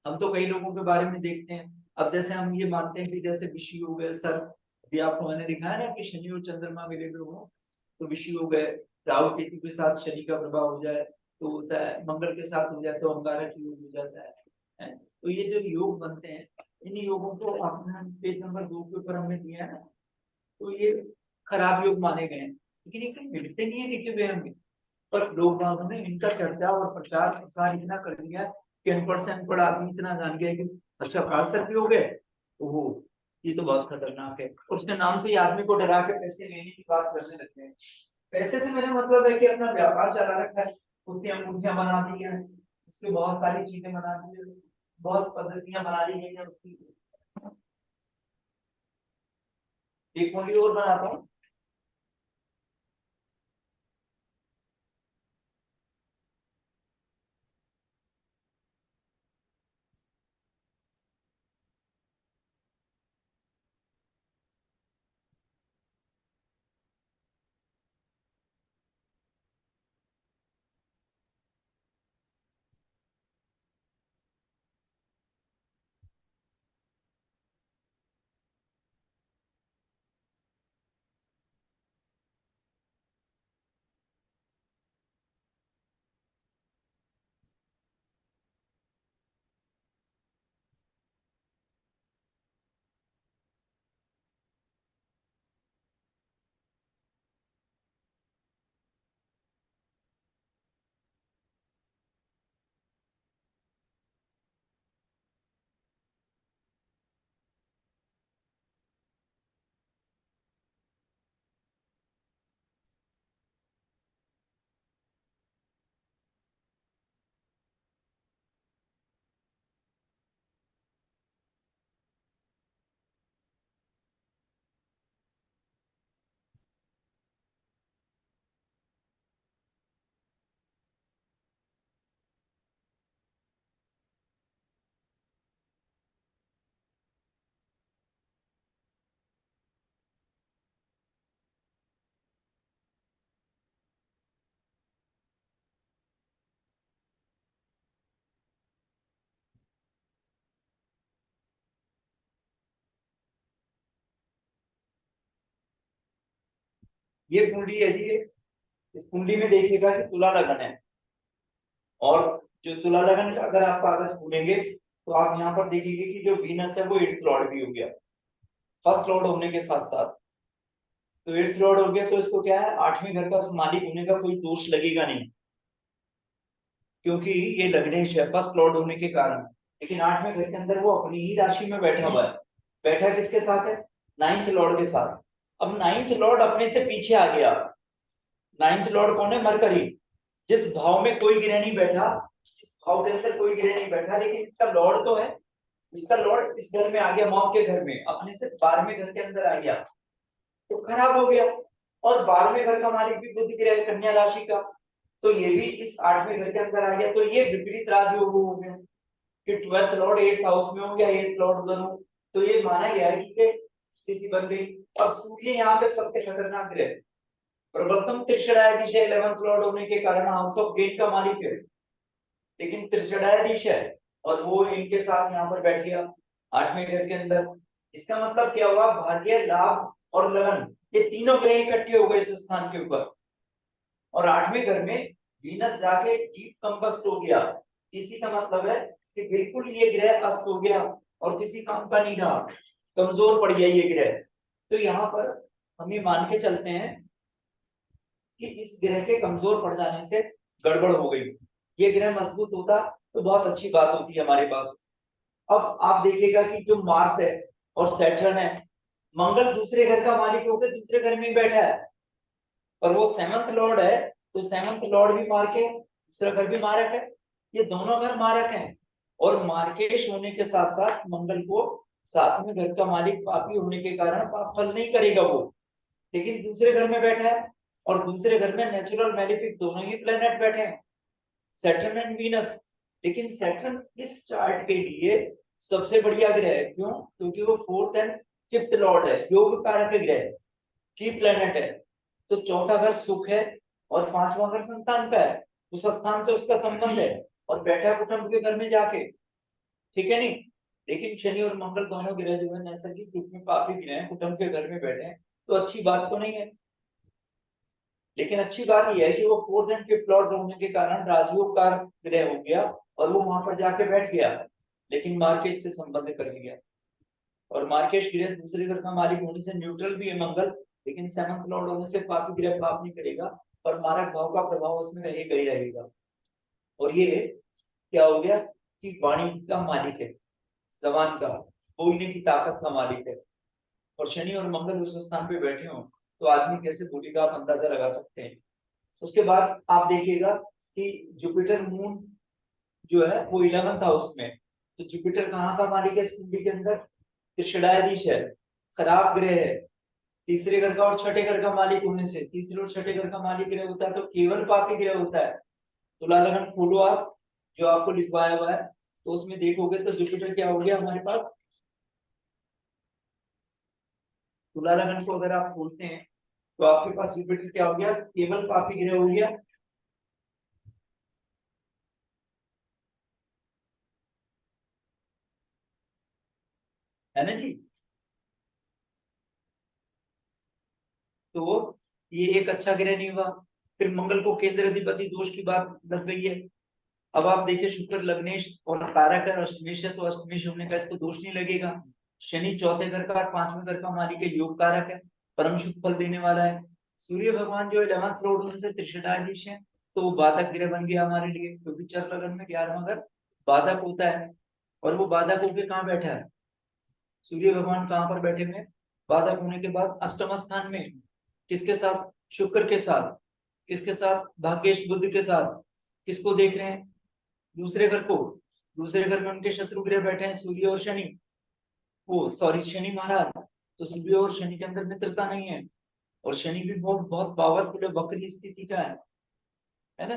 हम तो कई लोगों के बारे में देखते हैं, अब जैसे हम ये मानते हैं कि जैसे विषु हो गए सर, अभी आपको मैंने दिखाया ना कि शनि और चंद्रमा मिले हुए हो, तो विषु हो गए, राहु केतु के साथ शनि का प्रभाव हो जाए तो होता है, मंगल के साथ हो जाए तो अंगारक योग हो जाता है। तो ये जो योग बनते हैं, इन योगों को आपने पेज नंबर 2 के ऊपर हमने दिया है ना, तो ये खराब योग माने गए हैं, लेकिन ये कहीं मिलते नहीं है लिखे हुए हमें। पर लोग बागों ने इनका चर्चा और प्रचार प्रसार इतना कर दिया कि अनपढ़ से अनपढ़ आदमी इतना जान गया कि अच्छा काल सर्प भी हो गए, ओहो ये तो बहुत खतरनाक है। और उसके नाम से ही आदमी को डरा के पैसे लेने की बात करने लगते हैं। पैसे से मेरा मतलब है कि अपना व्यापार चला रखा है, उसकी अंगूठियां बना दी है, उसकी बहुत सारी चीजें बना दी है, बहुत पद्धतियां बना दी गई है उसकी। एक मूवी और बनाता हूँ। ये कुंडली है जी, इस कुंडली में देखिएगा कि तुला लगन है, और जो तुला लगन का अगर आप कागज खोलेंगे तो आप यहाँ पर देखेंगे कि जो वीनस है वो 8th लॉर्ड भी हो गया, फर्स्ट लॉर्ड होने के साथ साथ। तो 8th लॉर्ड हो गया तो इसको क्या है, 8वें घर का मालिक होने का कोई दोष लगेगा नहीं, क्योंकि ये लग्नेश है फर्स्ट लॉर्ड होने के कारण। लेकिन 8वें घर के अंदर वो अपनी ही राशि में बैठा हुआ है। बैठा किसके साथ है, 9th लॉर्ड के साथ। अब 9th लॉर्ड अपने से पीछे आ गया। 9th लॉर्ड कौन है, मरकरी। जिस भाव में कोई ग्रह नहीं बैठा, इस भाव के अंदर कोई ग्रह नहीं बैठा, लेकिन इसका लॉर्ड तो है, इसका लॉर्ड इस घर में आ गया, मौत के घर में, अपने से 12वें घर के अंदर आ गया, तो खराब हो गया। और 12वें घर का मालिक भी बुध ग्रह है, कन्या राशि का, तो ये भी इस 8वें घर के अंदर आ गया, तो ये विपरीत राजयोग हो गया कि 12th लॉर्ड 8th हाउस में हो गया, 8th लॉर्ड उधर हो, तो ये माना गया है कि स्थिति बन गई। अब सूर्य यहाँ पे सबसे खतरनाक ग्रह, प्रबलतम त्रिशरायाधीश है, 11th लॉर्ड होने के कारण हाउस ऑफ गेट का मालिक है, लेकिन त्रिशरायाधीश है, और वो इनके साथ यहाँ पर बैठ गया 8वें घर के अंदर। इसका मतलब क्या हुआ, भाग्य, लाभ और लगन, ये तीनों ग्रह इकट्ठे हो गए इस स्थान के ऊपर। और 8वें घर में वीनस जाके डीप कंबस्ट हो गया, इसी का मतलब है कि बिल्कुल ये ग्रह अस्त हो गया और किसी काम का नहीं रहा, कमजोर पड़ गया ये ग्रह। तो यहाँ पर हम ये मान के चलते हैं कि इस ग्रह के कमजोर पड़ जाने से गड़बड़ हो गई। ये ग्रह मजबूत होता तो बहुत अच्छी बात होती है हमारे पास। अब आप देखिएगा कि जो मार्स है और सैटर्न है, मंगल दूसरे घर का मालिक होकर दूसरे घर में ही बैठा है, और वो 7th लॉर्ड है, तो 7th लॉर्ड भी मार्क है, दूसरा घर भी मारक है, ये दोनों घर मारक हैं। और मार्केश होने के साथ साथ मंगल को 7वें घर का मालिक पापी होने के कारण पाप फल नहीं करेगा वो, लेकिन दूसरे घर में बैठा है, और दूसरे घर में नेचुरल मैलिफिक दोनों ही प्लेनेट बैठे हैं, सैटर्न एंड वीनस। लेकिन सैटर्न इस चार्ट के लिए सबसे बढ़िया ग्रह है, क्यों, क्योंकि वो 4th एंड 5th लॉर्ड है, योग कारक ग्रह, की प्लेनेट है। तो चौथा घर सुख है और 5वां घर संतान का है, उस स्थान से उसका संबंध है, और बैठा कुटुंब के घर में जाके, ठीक है नहीं। लेकिन शनि और मंगल दोनों ग्रह जो है नैसर्गिक रूप में पापी ग्रह हैं, कुटुंब के घर में बैठे हैं, तो अच्छी बात तो नहीं है। लेकिन अच्छी बात यह है कि वो 4th एंड 5th लॉर्ड होने के कारण राजयोग का ग्रह हो गया, और वो वहां पर जाके बैठ गया, लेकिन मार्केश से संबंध कर लिया। और मार्केश ग्रह दूसरे घर का मालिक होने से न्यूट्रल भी है मंगल, लेकिन 7th लॉर्ड होने से पापी ग्रह पाप नहीं करेगा, और मारक भाव का प्रभाव उसमें रहेगा ही रहेगा। और ये क्या हो गया कि वाणी का मालिक है, जबान का, बोलने की ताकत का मालिक है, और शनि और मंगल उस स्थान पे बैठे हो तो आदमी कैसे बोलेगा आप अंदाजा लगा सकते हैं। उसके बाद आप देखिएगा कि जुपिटर मून जो है वो 11th हाउस में, तो जुपिटर कहाँ का मालिक है इस कुंडली के अंदर, त्रिशरायाधीश है, खराब ग्रह है, तीसरे घर का और छठे घर का मालिक होने से, तीसरे और छठे घर का मालिक ग्रह होता है तो केवल पापी ग्रह होता है। तुला लगन खोलो आप, जो आपको लिखवाया हुआ है, तो उसमें देखोगे तो जुपिटर क्या हो गया हमारे पास, तुला लगन को अगर आप खोलते हैं तो आपके पास जुपिटर क्या हो गया, केवल पापी ग्रह हो गया। है ना जी। तो ये एक अच्छा ग्रह नहीं हुआ। फिर मंगल को केंद्र अधिपति दोष की बात लग गई है। अब आप देखिए शुक्र लग्नेश और कारक है, अष्टमेश है, तो अष्टमेश होने का इसको दोष नहीं लगेगा। शनि चौथे घर का और 5वें घर का मालिक है, योग कारक है, परम शुभ फल देने वाला है। सूर्य भगवान जो 11th लॉर्ड उनसे त्रिशदाधीश है, तो वो बाधक ग्रह बन गया हमारे लिए, क्योंकि चर लगन में 11वां घर बाधक होता है, और वो बाधक होकर कहाँ बैठा है, सूर्य भगवान कहाँ पर बैठे हुए, बाधक होने के बाद अष्टम स्थान में, किसके साथ, शुक्र के साथ, किसके साथ, भाग्येश बुध के साथ। किसको देख रहे हैं, दूसरे घर को, दूसरे घर में उनके शत्रु ग्रह बैठे हैं सूर्य और शनि, वो सॉरी शनि महाराज, तो सूर्य और शनि के अंदर मित्रता नहीं है, और शनि भी बहुत बहुत पावरफुल है, वक्री स्थिति का है ना।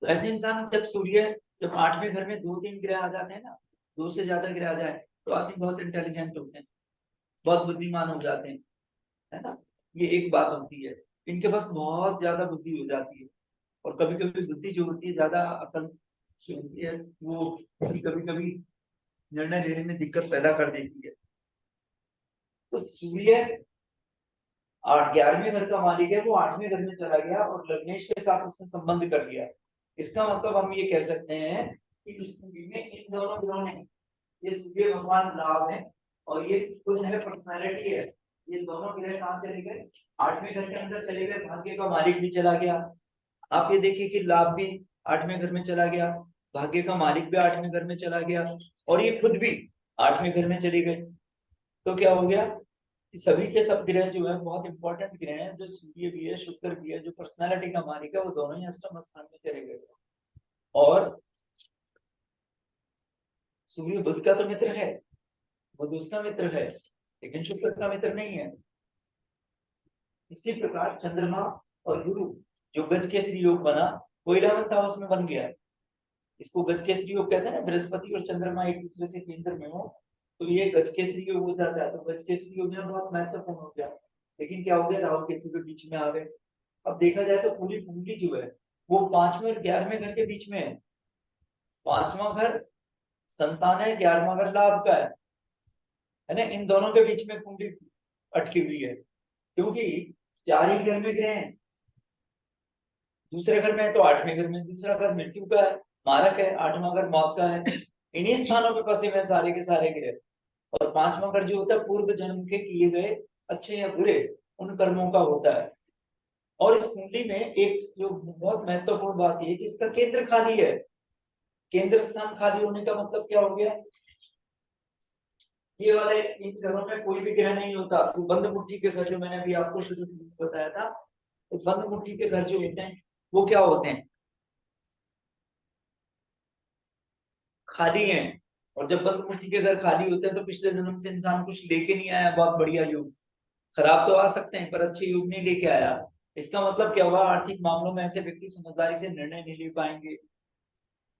तो ऐसे इंसान जब सूर्य, जब 8वें घर में 2-3 ग्रह आ जाते हैं ना, 2 से ज्यादा ग्रह आ जाए, तो आदमी बहुत इंटेलिजेंट होते हैं, बहुत बुद्धिमान हो जाते हैं, है ना। ये एक बात होती है, इनके पास बहुत ज्यादा बुद्धि हो जाती है, और कभी कभी बुद्धि जो होती है, ज्यादा अकल जो होती है, वो कभी कभी निर्णय लेने में दिक्कत पैदा कर देती है। तो सूर्य 11वें घर का मालिक है वो 8वें घर में चला गया और लग्नेश के साथ उसने संबंध कर लिया। इसका मतलब हम ये कह सकते हैं कि इस कुंडली में इन दोनों ग्रहों ने, ये सूर्य भगवान लाभ है और ये खुद है पर्सनैलिटी है, ये दोनों ग्रह कहाँ चले गए, 8वें घर के अंदर चले गए। भाग्य का मालिक भी चला गया। आप ये देखिए कि लाभ भी 8वें घर में चला गया, भाग्य का मालिक भी 8वें घर में चला गया और ये खुद भी 8वें घर में चली गई। तो क्या हो गया कि सभी के सब ग्रह जो है बहुत इंपॉर्टेंट ग्रह हैं, जो सूर्य भी है शुक्र भी है, जो पर्सनालिटी का मालिक है, वो दोनों ही अष्टम स्थान में चले गए। और सूर्य बुध का तो मित्र है, बुध उसका मित्र है, लेकिन शुक्र का मित्र नहीं है। इसी प्रकार चंद्रमा और गुरु जो गज केसरी योग बना, वो 11th हाउस में बन गया। इसको गज केसरी योग कहते हैं ना, बृहस्पति और चंद्रमा एक दूसरे से केंद्र में हो तो ये गज केसरी योग हो जाता है। तो गज केसरी योग बहुत महत्वपूर्ण हो गया। लेकिन क्या हो गया, राहु केतु के बीच में आ गए। अब देखा जाए तो पूरी कुंडली जो है वो 5वें और 11वें घर के बीच में है। 5वां घर संतान है, 11वां घर लाभ का है ना। इन दोनों के बीच में कुंडली अटकी हुई है, क्योंकि 4 ही घर में ग्रह हैं। दूसरे घर में है तो 8वें घर में, दूसरा घर मृत्यु का है, मारक है, 8वां घर मौत का है। इन्हीं स्थानों पे फंसे हुए सारे के सारे ग्रह। और 5वां घर जो होता है पूर्व जन्म के किए गए अच्छे या बुरे उन कर्मों का होता है। और इस कुंडली में एक जो बहुत महत्वपूर्ण बात है कि इसका केंद्र खाली है। केंद्र स्थान खाली होने का मतलब क्या हो गया, ये वाले इन घरों में कोई भी ग्रह नहीं होता। तो बंद मुट्ठी के घर जो मैंने अभी आपको शुरू में बताया था, तो बंद मुट्ठी के घर जो होते हैं वो क्या होते हैं, खाली हैं। और जब बंद मुट्ठी के घर खाली होते हैं तो पिछले जन्म से इंसान कुछ लेके नहीं आया बहुत बढ़िया योग। खराब तो आ सकते हैं पर अच्छे योग नहीं लेके आया। इसका मतलब क्या हुआ, आर्थिक मामलों में ऐसे व्यक्ति समझदारी से निर्णय नहीं ले पाएंगे।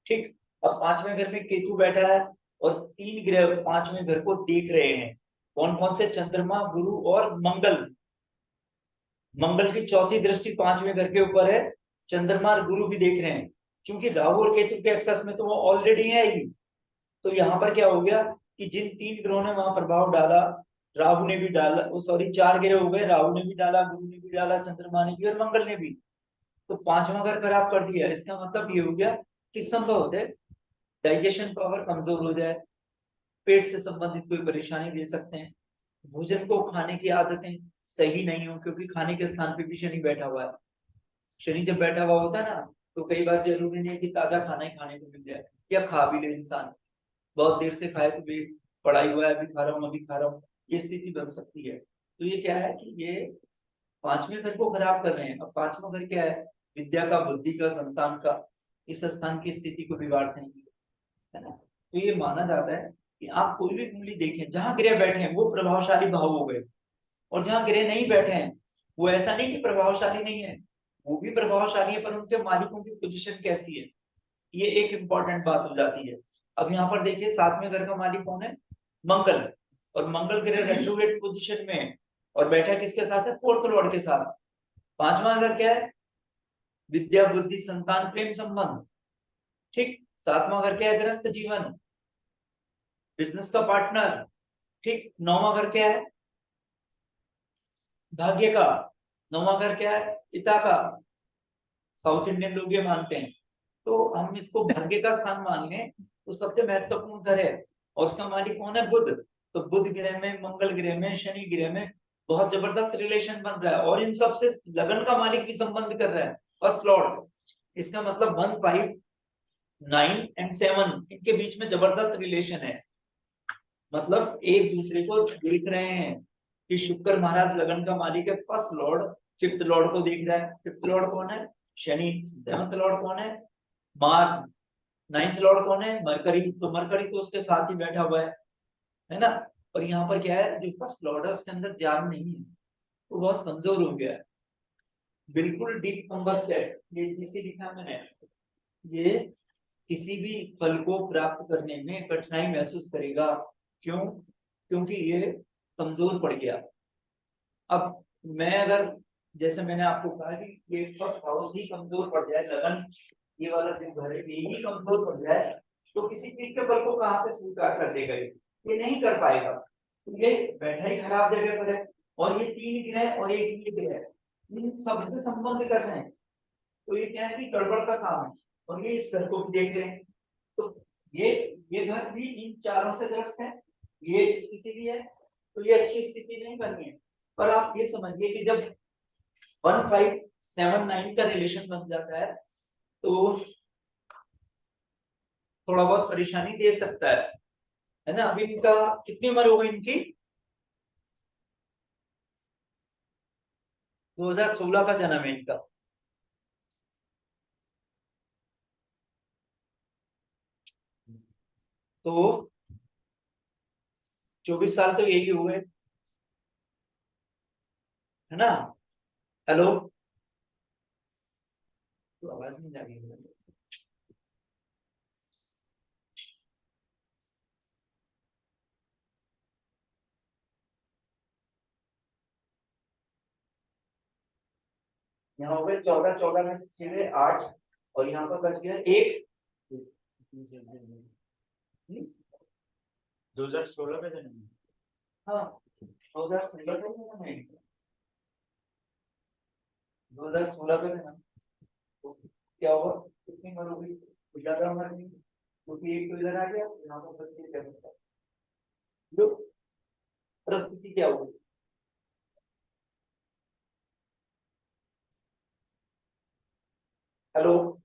ठीक। अब 5वें घर में केतु बैठा है और 3 ग्रह 5वें घर को देख रहे हैं। कौन कौन से, चंद्रमा, गुरु और मंगल। मंगल की चौथी दृष्टि 5वें घर के ऊपर है, चंद्रमा और गुरु भी देख रहे हैं। क्योंकि राहु और केतु के एक्सेस में तो वो ऑलरेडी है ही। तो यहाँ पर क्या हो गया कि जिन 3 ग्रहों ने वहां प्रभाव डाला, राहु ने भी डाला, वो सॉरी 4 ग्रह हो गए, राहु ने भी डाला, गुरु ने भी डाला, चंद्रमा ने भी और मंगल ने भी। तो 5वां घर खराब कर दिया। इसका मतलब ये हो गया कि संभव है डाइजेशन पावर कमजोर हो जाए, पेट से संबंधित कोई परेशानी दे सकते हैं, भोजन को खाने की आदतें सही नहीं हो, क्योंकि खाने के स्थान पे भी शनि बैठा हुआ है। शनि जब बैठा हुआ होता है ना, तो कई बार जरूरी नहीं है कि ताजा खाना ही खाने को मिल जाए या खा भी ले इंसान। बहुत देर से खाए तो भी पड़ा ही हुआ है, अभी खा रहा हूँ अभी खा रहा हूँ, ये स्थिति बन सकती है। तो ये क्या है कि ये 5वें घर को खराब कर रहे हैं। अब 5वां घर क्या है, विद्या का, बुद्धि का, संतान का, इस स्थान की स्थिति को बिगाड़ते हैं, है ना। तो ये माना जाता है कि आप कोई भी कुंडली देखें जहां ग्रह बैठे हैं वो प्रभावशाली भाव हो गए, और जहां ग्रह नहीं बैठे हैं वो ऐसा नहीं कि प्रभावशाली नहीं है, वो भी प्रभावशाली है, पर उनके मालिकों की पोजीशन कैसी है, ये एक इंपॉर्टेंट बात हो जाती है। अब यहाँ पर देखिए 7वें घर का मालिक कौन है, मंगल। और मंगल ग्रह रेट्रोग्रेड पोजीशन में है और बैठा किसके साथ है, 4th लॉर्ड के साथ। 5वां घर क्या है, विद्या, बुद्धि, संतान, प्रेम संबंध। ठीक। 7वां घर क्या है, गृहस्थ जीवन, बिजनेस का पार्टनर। ठीक। 9वां घर क्या है, भाग्य का। 9वां घर क्या है, पिता का। साउथ इंडियन लोग ये मानते हैं। तो हम इसको भाग्य का स्थान मान लें तो सबसे महत्वपूर्ण घर है, और उसका मालिक कौन है, बुध। तो बुध ग्रह में, मंगल ग्रह में, शनि ग्रह में बहुत जबरदस्त रिलेशन बन रहा है, और इन सबसे लगन का मालिक भी संबंध कर रहा है, फर्स्ट लॉर्ड। इसका मतलब 1, 5, 9 एंड 7 इनके बीच में जबरदस्त रिलेशन है। मतलब एक दूसरे को देख रहे हैं कि शुक्र महाराज लगन का मालिक है, फर्स्ट लॉर्ड 5th लॉर्ड को देख रहा है। 5th लॉर्ड कौन है, शनि। 7th लॉर्ड कौन है, मार्स। 9th लॉर्ड कौन है, मरकरी। तो मरकरी तो उसके साथ ही बैठा हुआ है ना। और यहाँ पर क्या है, जो फर्स्ट लॉर्ड है उसके अंदर ज्ञान नहीं है, वो बहुत कमजोर हो गया है, बिल्कुल डीप कम्बस्ट है। ये इसी लिखा मैंने, ये किसी भी फल को प्राप्त करने में कठिनाई महसूस करेगा। क्यों, क्योंकि ये कमजोर पड़ गया। अब मैं अगर, जैसे मैंने आपको कहा कि ये फर्स्ट हाउस ही कमजोर पड़ जाए, लगन ये वाला जो घर है ये ही कमजोर पड़ जाए, तो किसी चीज के फल को कहाँ से स्वीकार कर लेगा, ये नहीं कर पाएगा। तो ये बैठा ही खराब जगह पर है, और ये 3 ग्रह और एक ये ग्रह इन सबसे संबंध कर रहे हैं, तो ये क्या है कि गड़बड़ का काम है। और ये इस घर को भी देख रहे हैं, तो ये घर भी इन चारों से ग्रस्त है, ये स्थिति भी है, तो ये अच्छी स्थिति नहीं बनी है। पर आप ये समझिए कि जब 1579 का रिलेशन बन जाता है तो थोड़ा बहुत परेशानी दे सकता है ना। अभी इनका कितनी उम्र हो गई इनकी? 2016 का जन्म है इनका। तो 24 साल तो यही हुए, है ना। हेलो, तो आवाज नहीं जा रही है। यहाँ हो गए 14, 14 में से 6 8, और यहाँ पर बच गया एक। 2016 का जन्म। हाँ, 2016 का जन्म है, 2016 का जन्म। तो क्या होगा, कितनी उम्र होगी? कुछ ज्यादा उम्र नहीं, क्योंकि एक तो इधर आ गया, यहाँ पर बच गया क्या? जो परिस्थिति क्या होगी? हेलो,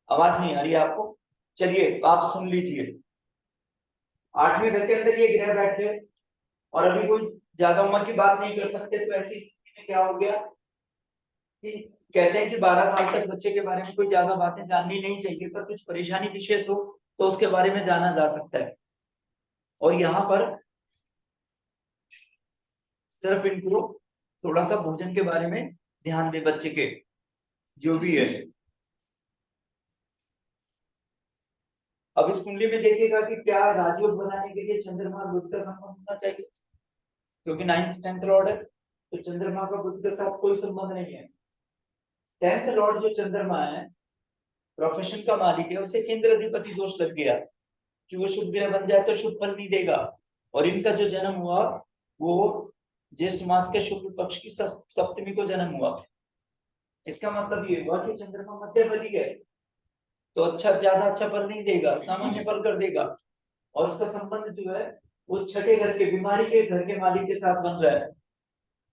आवाज नहीं आ रही है आपको? चलिए आप सुन लीजिए। 8वें घर के अंदर ये ग्रह बैठे, और अभी कोई ज्यादा उम्र की बात नहीं कर सकते, तो ऐसी स्थिति में क्या हो गया कि कहते हैं कि 12 साल तक बच्चे के बारे में कोई ज्यादा बातें जाननी नहीं चाहिए, पर कुछ परेशानी विशेष हो तो उसके बारे में जाना जा सकता है। और यहाँ पर सिर्फ इनको थोड़ा सा भोजन के बारे में ध्यान दे बच्चे के, जो भी है। अब इस कुंडली में देखिएगा कि क्या राजयोग बनाने के लिए चंद्रमा बुध का संबंध होना चाहिए, क्योंकि 9th 10th लॉर्ड है, तो चंद्रमा का बुध के साथ कोई संबंध नहीं है। 10th लॉर्ड जो चंद्रमा है, प्रोफेशन का मालिक है, उसे केंद्र अधिपति दोष लग गया कि वो शुभ ग्रह बन जाए तो शुभ फल नहीं देगा। और इनका जो जन्म हुआ वो ज्येष्ठ मास के शुक्ल पक्ष की सप्तमी को जन्म हुआ। इसका मतलब ये हुआ कि चंद्रमा मध्य बली है, तो अच्छा ज्यादा अच्छा फल नहीं देगा, सामान्य फल कर देगा। और उसका संबंध जो है वो छठे घर के बीमारी के घर के मालिक के साथ बन रहा है,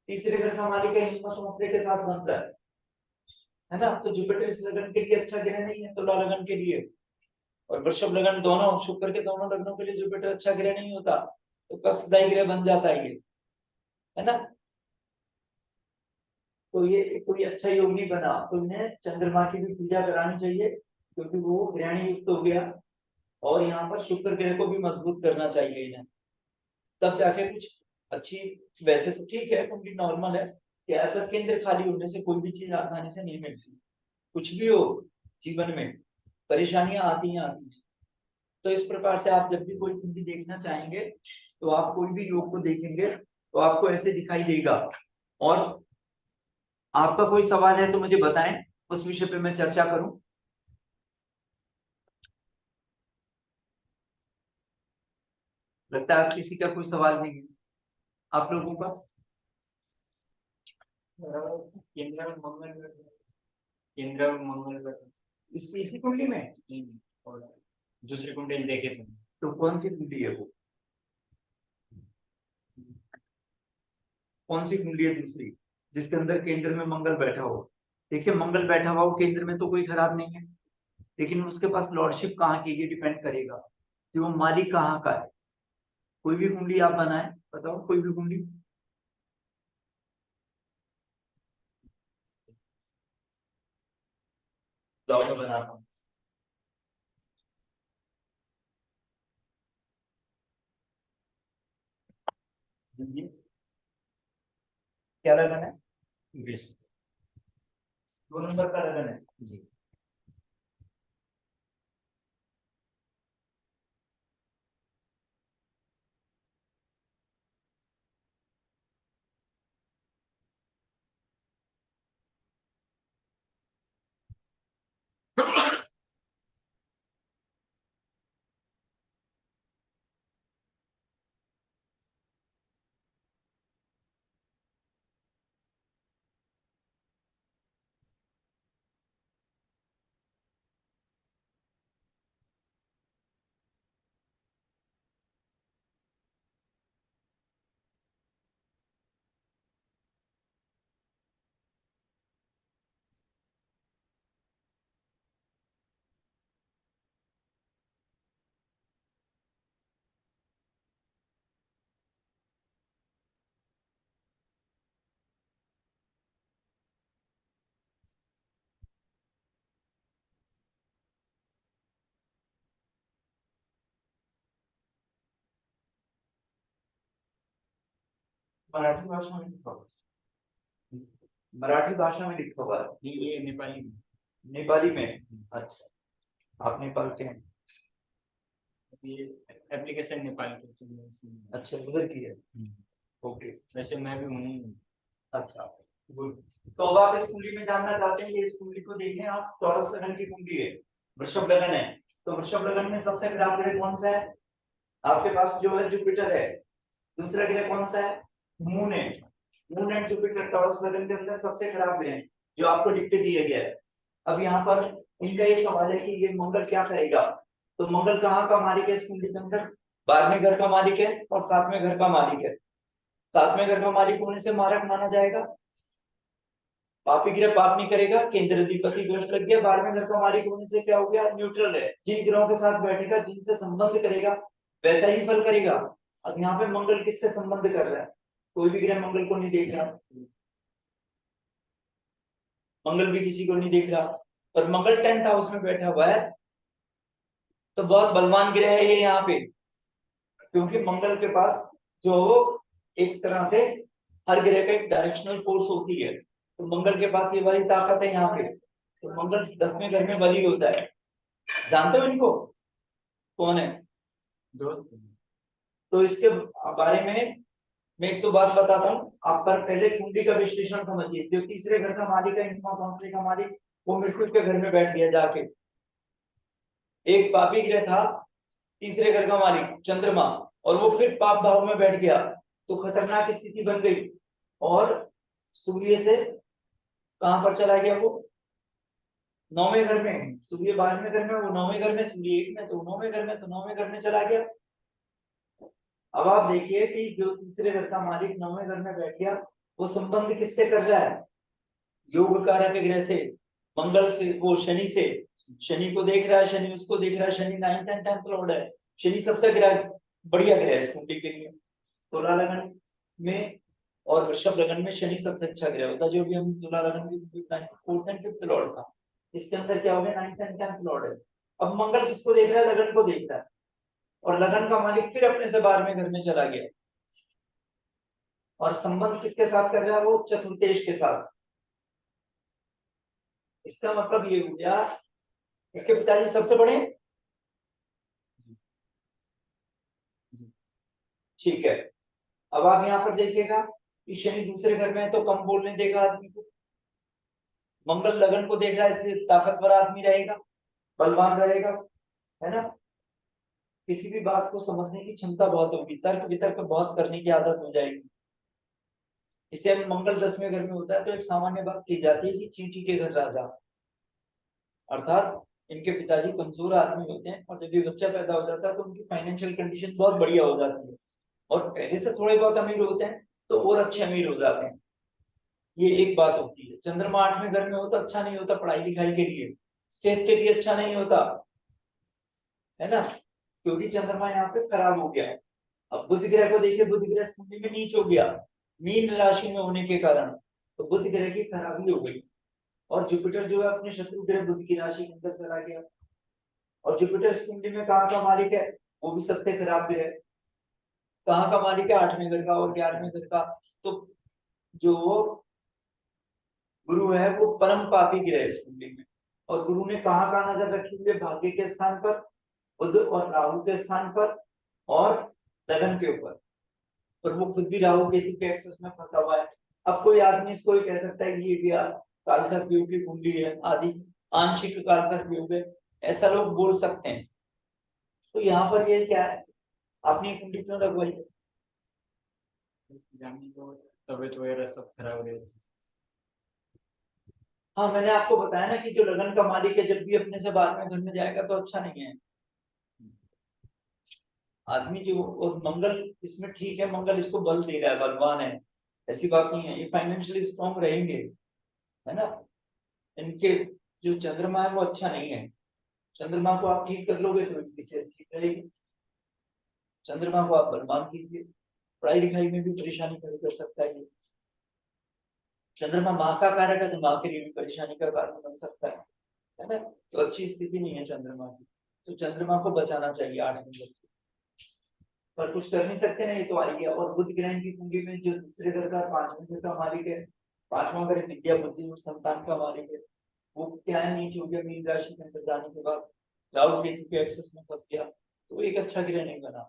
तीसरे घर का मालिक है हिम्मत मसले के साथ बन रहा है ना। तो जुपिटर इस लगन के लिए अच्छा ग्रह नहीं है, तुला लगन के लिए और वृषभ लगन दोनों, शुक्र के दोनों लग्नों के लिए जुपिटर अच्छा ग्रह नहीं होता, तो कष्टदायी ग्रह बन जाता है ये, है ना। तो ये कोई अच्छा योग नहीं बना, तो इन्हें चंद्रमा की भी पूजा करानी चाहिए, क्योंकि वो ग्रहणी युक्त हो गया। और यहाँ पर शुक्र ग्रह को भी मजबूत करना चाहिए इन्हें, तब जाके कुछ अच्छी। वैसे तो ठीक है, कुंडली नॉर्मल है, क्या पर केंद्र खाली होने से कोई भी चीज आसानी से नहीं मिलती। कुछ भी हो जीवन में, परेशानियां आती हैं आती हैं। तो इस प्रकार से आप जब भी कोई कुंडली देखना चाहेंगे, तो आप कोई भी योग को देखेंगे तो आपको ऐसे दिखाई देगा। और आपका कोई सवाल है तो मुझे बताएं, उस विषय पे मैं चर्चा करूं। लगता है आज किसी का कोई सवाल नहीं है आप लोगों का। केंद्र में मंगल, केंद्र में मंगल इसी कुंडली में और दूसरी कुंडली देखे तो कौन सी कुंडली है वो? कौन सी कुंडली है दूसरी जिसके अंदर केंद्र में मंगल बैठा हो? देखिए मंगल बैठा हुआ हो केंद्र में तो कोई खराब नहीं है, लेकिन उसके पास लॉर्डशिप कहाँ की ये डिपेंड करेगा कि वो मालिक कहाँ का है। कोई भी कुंडली आप बनाए, बताओ कोई भी कुंडली। जाओ मैं बनाता हूँ। क्या लगन है? 2 नंबर का लगन है जी। मराठी भाषा में लिखा हुआ है। मराठी भाषा में लिखा हुआ है, ये नेपाली में। नेपाली में। अच्छा, आप नेपाल के हैं? ये एप्लीकेशन नेपाल की तो मैं इसमें- अच्छा, उधर की है। ओके, वैसे मैं भी हूँ। अच्छा, गुड। तो अब आप इस कुंडली में जानना चाहते हैं, ये इस कुंडली को देखें आप, टॉरस लगन की कुंडली है, वृषभ लगन है। तो वृषभ लगन में सबसे खराब ग्रह कौन सा है? आपके पास जो है जुपिटर है। दूसरा ग्रह कौन सा है? मून है। मून एंड जुपिटर टॉरस लगन के अंदर सबसे खराब ग्रह हैं, जो आपको लिख के दिया गया है। अब यहाँ पर इनका ये सवाल है कि ये मंगल क्या करेगा। तो मंगल कहाँ का मालिक है इस कुंडली के अंदर? 12वें घर का मालिक है और 7वें घर का मालिक है। 7वें घर का मालिक होने से मारक माना जाएगा। पापी ग्रह पाप नहीं करेगा, केंद्र अधिपति दोष लग गया। 12वें घर का मालिक होने से क्या हो गया? न्यूट्रल है। जिन ग्रहों के साथ बैठेगा, जिनसे संबंध करेगा, वैसा ही फल करेगा। अब यहाँ पे मंगल किससे संबंध कर रहा है? कोई भी ग्रह मंगल को नहीं देख रहा, मंगल भी किसी को नहीं देख रहा, पर मंगल 10th हाउस में बैठा हुआ है, तो बहुत बलवान ग्रह है ये यहाँ पे। क्योंकि मंगल के पास जो एक तरह से हर ग्रह का एक डायरेक्शनल फोर्स होती है, तो मंगल के पास ये वाली ताकत है यहाँ पे। तो मंगल 10वें घर में बली होता है। जानते हो इनको? कौन है? दोस्त। तो इसके बारे में मैं एक तो बात बताता हूँ आप, पर पहले कुंडली का विश्लेषण समझिए। जो तीसरे घर का मालिक है, इनका काउंसलिंग का मालिक, वो मृत्यु के घर में बैठ गया जाके। एक पापी ग्रह था तीसरे घर का मालिक चंद्रमा, और वो फिर पाप भाव में बैठ गया, तो खतरनाक स्थिति बन गई। और सूर्य से कहां पर चला गया? वो 9वें घर में। सूर्य 12वें घर में, वो 9वें घर में, सूर्य 1 में, तो 9वें घर में, तो 9वें घर में चला गया। अब आप देखिए कि जो तीसरे घर का मालिक 9वें घर में बैठ गया, वो संबंध किससे कर रहा है? योग कारक ग्रह से, मंगल से, वो शनि से। शनि को देख रहा है, शनि उसको देख रहा है। Shani 9th and 10th Lord है। शनि सबसे ग्रह बढ़िया ग्रह है इस कुंडली के लिए। तुला लगन में और वृषभ लगन में शनि सबसे अच्छा ग्रह होता है। जो भी हम तुला लगन की 4th एंड 5th लॉर्ड था, इसके अंदर क्या हो गया? 9th एंड 10th लॉर्ड है। अब मंगल किसको देख रहा है? लगन को देख रहा है, और लगन का मालिक फिर अपने से 12वें घर में चला गया। और संबंध किसके साथ कर रहा है? वो चतुर्थेश के साथ। इसका मतलब ये हो गया, इसके पिताजी सबसे बड़े हैं? ठीक है। अब आप यहाँ पर देखिएगा कि शनि दूसरे घर में है, तो कम बोलने देगा आदमी को। मंगल लगन को देख रहा है, इसलिए ताकतवर आदमी रहेगा, बलवान रहेगा, है ना। किसी भी बात को समझने की क्षमता बहुत होगी, तर्क वितर्क बहुत करने की आदत हो जाएगी। इसे हम मंगल 10वें घर में होता है, तो एक सामान्य बात की जाती है कि चींटी के घर राजा, अर्थात इनके पिताजी कमजोर आदमी होते हैं, और जब ये बच्चा पैदा हो जाता है तो उनकी फाइनेंशियल कंडीशन बहुत बढ़िया हो जाती है, और पहले से थोड़े बहुत अमीर होते हैं तो और अच्छे अमीर हो जाते हैं। ये एक बात होती है। चंद्रमा 8वें घर में हो तो अच्छा नहीं होता पढ़ाई लिखाई के लिए, सेहत के लिए अच्छा नहीं होता, है ना, क्योंकि चंद्रमा यहाँ पे खराब हो गया है। अब बुध ग्रह को देखिए, बुध ग्रह कुंडली में नीच हो गया, मीन राशि में होने के कारण, तो बुध ग्रह की खराबी हो गई। और जुपिटर जो है अपने शत्रु ग्रह बुध की राशि के अंदर चला गया, और जुपिटर इस कुंडली में कहाँ का मालिक है? वो भी सबसे खराब ग्रह है। कहाँ का मालिक है? 8वें घर का और 11वें घर का। तो जो गुरु है वो परम पापी ग्रह है इस कुंडली में, और गुरु ने कहाँ कहाँ नजर रखी हुई है? भाग्य के स्थान पर, बुध और राहु के स्थान पर, और लगन के ऊपर। और वो खुद भी राहु केतु के एक्सेस में फंसा हुआ है। अब कोई आदमी इसको कह सकता है कि ये भी कालसर्प योग की कुंडली है, आदि आंशिक कालसर्प योग है, ऐसा लोग बोल सकते हैं। तो यहाँ पर ये क्या है, आपने ये कुंडली क्यों लगवाई? जाने को तबीयत वगैरह सब खराब रहती है। हाँ, मैंने आपको बताया ना कि जो लगन का मालिक है, जब भी अपने से बाद में घर में जाएगा तो अच्छा नहीं है आदमी जो। और मंगल इसमें ठीक है, मंगल इसको बल दे रहा है, बलवान है, ऐसी बात नहीं है, ये फाइनेंशियली स्ट्रॉन्ग रहेंगे, है ना। इनके जो चंद्रमा है वो अच्छा नहीं है। चंद्रमा को आप ठीक कर लोगे तो इनकी सेहत ठीक रहेगी। चंद्रमा को आप बलवान कीजिए, पढ़ाई लिखाई में भी परेशानी खड़ी कर सकता है ये। चंद्रमा माँ का कारक है, तो माँ के लिए भी परेशानी का कारण बन सकता है ना। तो अच्छी स्थिति नहीं है चंद्रमा की, तो चंद्रमा को बचाना चाहिए 8 नंबर से। पर कुछ कर नहीं सकते ना, ये तो आई है। और बुध ग्रहण की कुंडली में जो दूसरे घर का पांचवें घर का मालिक है, पांचवा घर विद्या बुद्धि और संतान का मालिक है, वो क्या है, नीच हो गया मीन राशि के अंदर जाने के बाद, राहु केतु के एक्सेस में फंस गया, तो एक अच्छा ग्रह नहीं बना।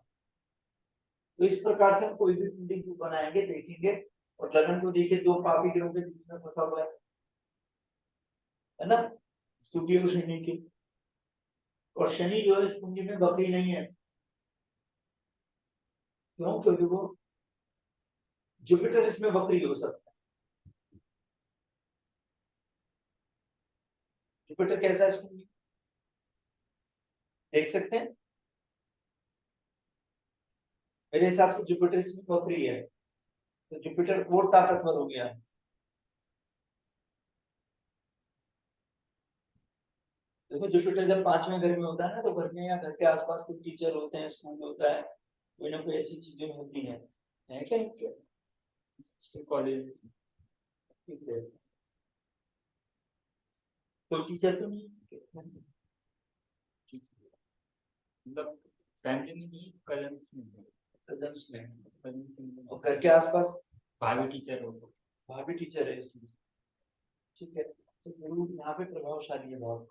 तो इस प्रकार से हम कोई भी कुंडली को बनाएंगे, देखेंगे, और लग्न को देखिए, दो पापी ग्रहों के बीच में फंसा हुआ है ना, सूर्य और शनि के। और शनि जो है इस कुंडली में बकरी नहीं है, क्यों? क्योंकि वो जुपिटर इसमें बकरी हो सकता है। जुपिटर कैसा है इस कुंडली, देख सकते हैं? मेरे हिसाब से जुपिटर इसमें बकरी है, तो जुपिटर और ताकतवर हो गया है। देखो जुपिटर जब पांचवें घर में होता है ना, तो घर में या घर के आसपास कोई टीचर होते हैं, स्कूल होता है, कोई ना कोई ऐसी चीजें होती हैं, है क्या इनके कॉलेज ठीक है? कोई टीचर तो नहीं है? मतलब फैमिली में नहीं, कजन्स में कजन्स में। कजन्स और घर के आसपास भाभी टीचर हो, भाभी टीचर है इसमें, ठीक है? तो गुरु यहाँ पे प्रभावशाली है बहुत।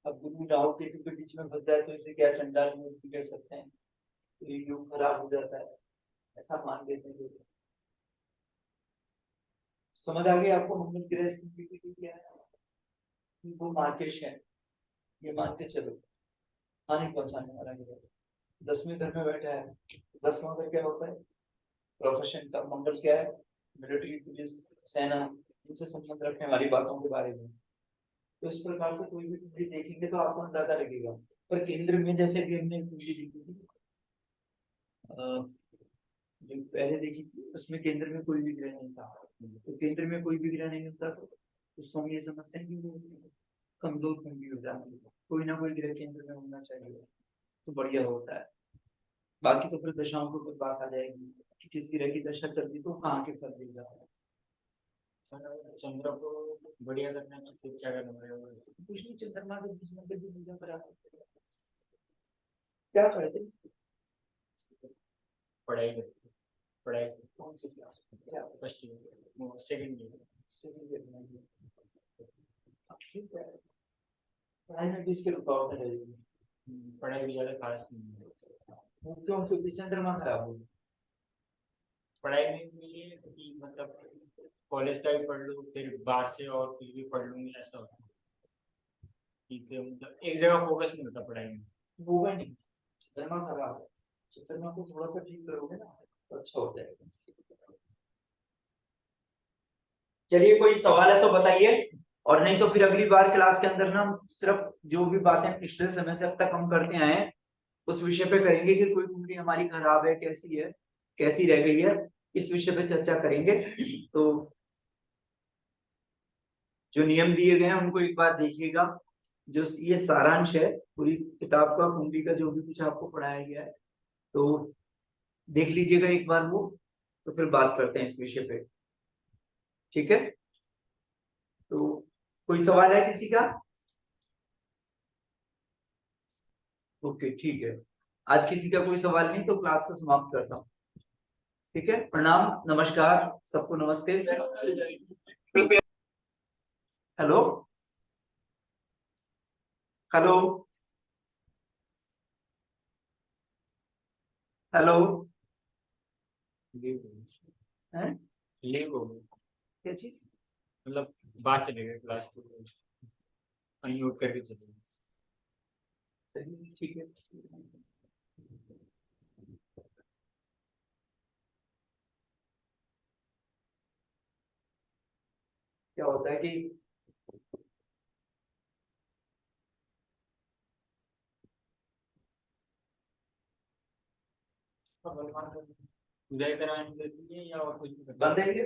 अब गुरु राहु केतु के बीच में फंस जाए तो इसे क्या चंडाल योग भी कह सकते हैं, तो ये योग खराब हो जाता है, ऐसा मान लेते हैं लोग। समझ आ गई आपको मंगल ग्रह की क्या है? वो मार्केश है, ये मान के चलो, हानि पहुंचाने वाला ग्रह 10वें घर में बैठा है। 10वां घर क्या होता है? प्रोफेशन का। मंगल क्या है? मिलिट्री, पुलिस, सेना, इनसे संबंध रखने वाली बातों के बारे में। तो इस प्रकार से कोई भी कुंडली देखेंगे तो आपको अंदाजा लगेगा। पर केंद्र में जैसे भी हमने कुंडली देखी थी, जो पहले देखी थी, उसमें केंद्र में कोई भी ग्रह नहीं था। तो केंद्र में कोई भी ग्रह नहीं होता तो उसको हम ये समझते हैं कि वो कमजोर कुंडली हो जाती है। कोई ना कोई ग्रह केंद्र में होना चाहिए तो बढ़िया होता है। बाकी तो फिर दशाओं के ऊपर बात आ जाएगी कि किस ग्रह की दशा चल रही तो कहाँ के फल देगा। चंद्र को बढ़िया करना है तो फिर क्या करना पड़ेगा? कुछ नहीं, चंद्रमा के बीच में भी पूजा करा सकते हैं। क्या करते? पढ़ाई करते, पढ़ाई कौन सी क्लास में? क्या first year second year civil में? ठीक है, पढ़ाई में भी इसके रुकावटें रहेगी। पढ़ाई भी ज्यादा खास नहीं है। वो क्यों? क्योंकि चंद्रमा खराब हो। पढ़ाई में भी ये कि मतलब कॉलेज का भी पढ़ लूँ फिर बाहर से और कुछ भी पढ़ लूंगी, ऐसा होता है। ठीक है, मतलब एक जगह फोकस नहीं होता पढ़ाई में। होगा नहीं, चंद्रमा खराब है। चंद्रमा को थोड़ा सा ठीक करोगे ना तो अच्छा हो जाएगा। चलिए, कोई सवाल है तो बताइए, और नहीं तो फिर अगली बार क्लास के अंदर ना हम सिर्फ जो भी बातें पिछले समय से अब तक हम करते आए हैं उस विषय पे करेंगे कि कोई कुंडली हमारी खराब है, कैसी रह गई है, इस विषय पे चर्चा करेंगे। तो जो नियम दिए गए हैं उनको एक बार देखिएगा। जो ये सारांश है पूरी किताब का, कुंडली का जो भी कुछ आपको पढ़ाया गया है, तो देख लीजिएगा एक बार वो, तो फिर बात करते हैं इस विषय पे, ठीक है? तो कोई सवाल है किसी का? ओके, ठीक है। आज किसी का कोई सवाल नहीं तो क्लास को समाप्त करता हूँ। ठीक है, प्रणाम, नमस्कार सबको, नमस्ते। हेलो हेलो हेलो, लीव हैं? लीव हो गई, क्या चीज? मतलब बाहर चले गए क्लास को अनम्यूट करके चले गए। ठीक है। क्या होता है कि उदय कराने के लिए या और कुछ भी करना है? बंद है ये?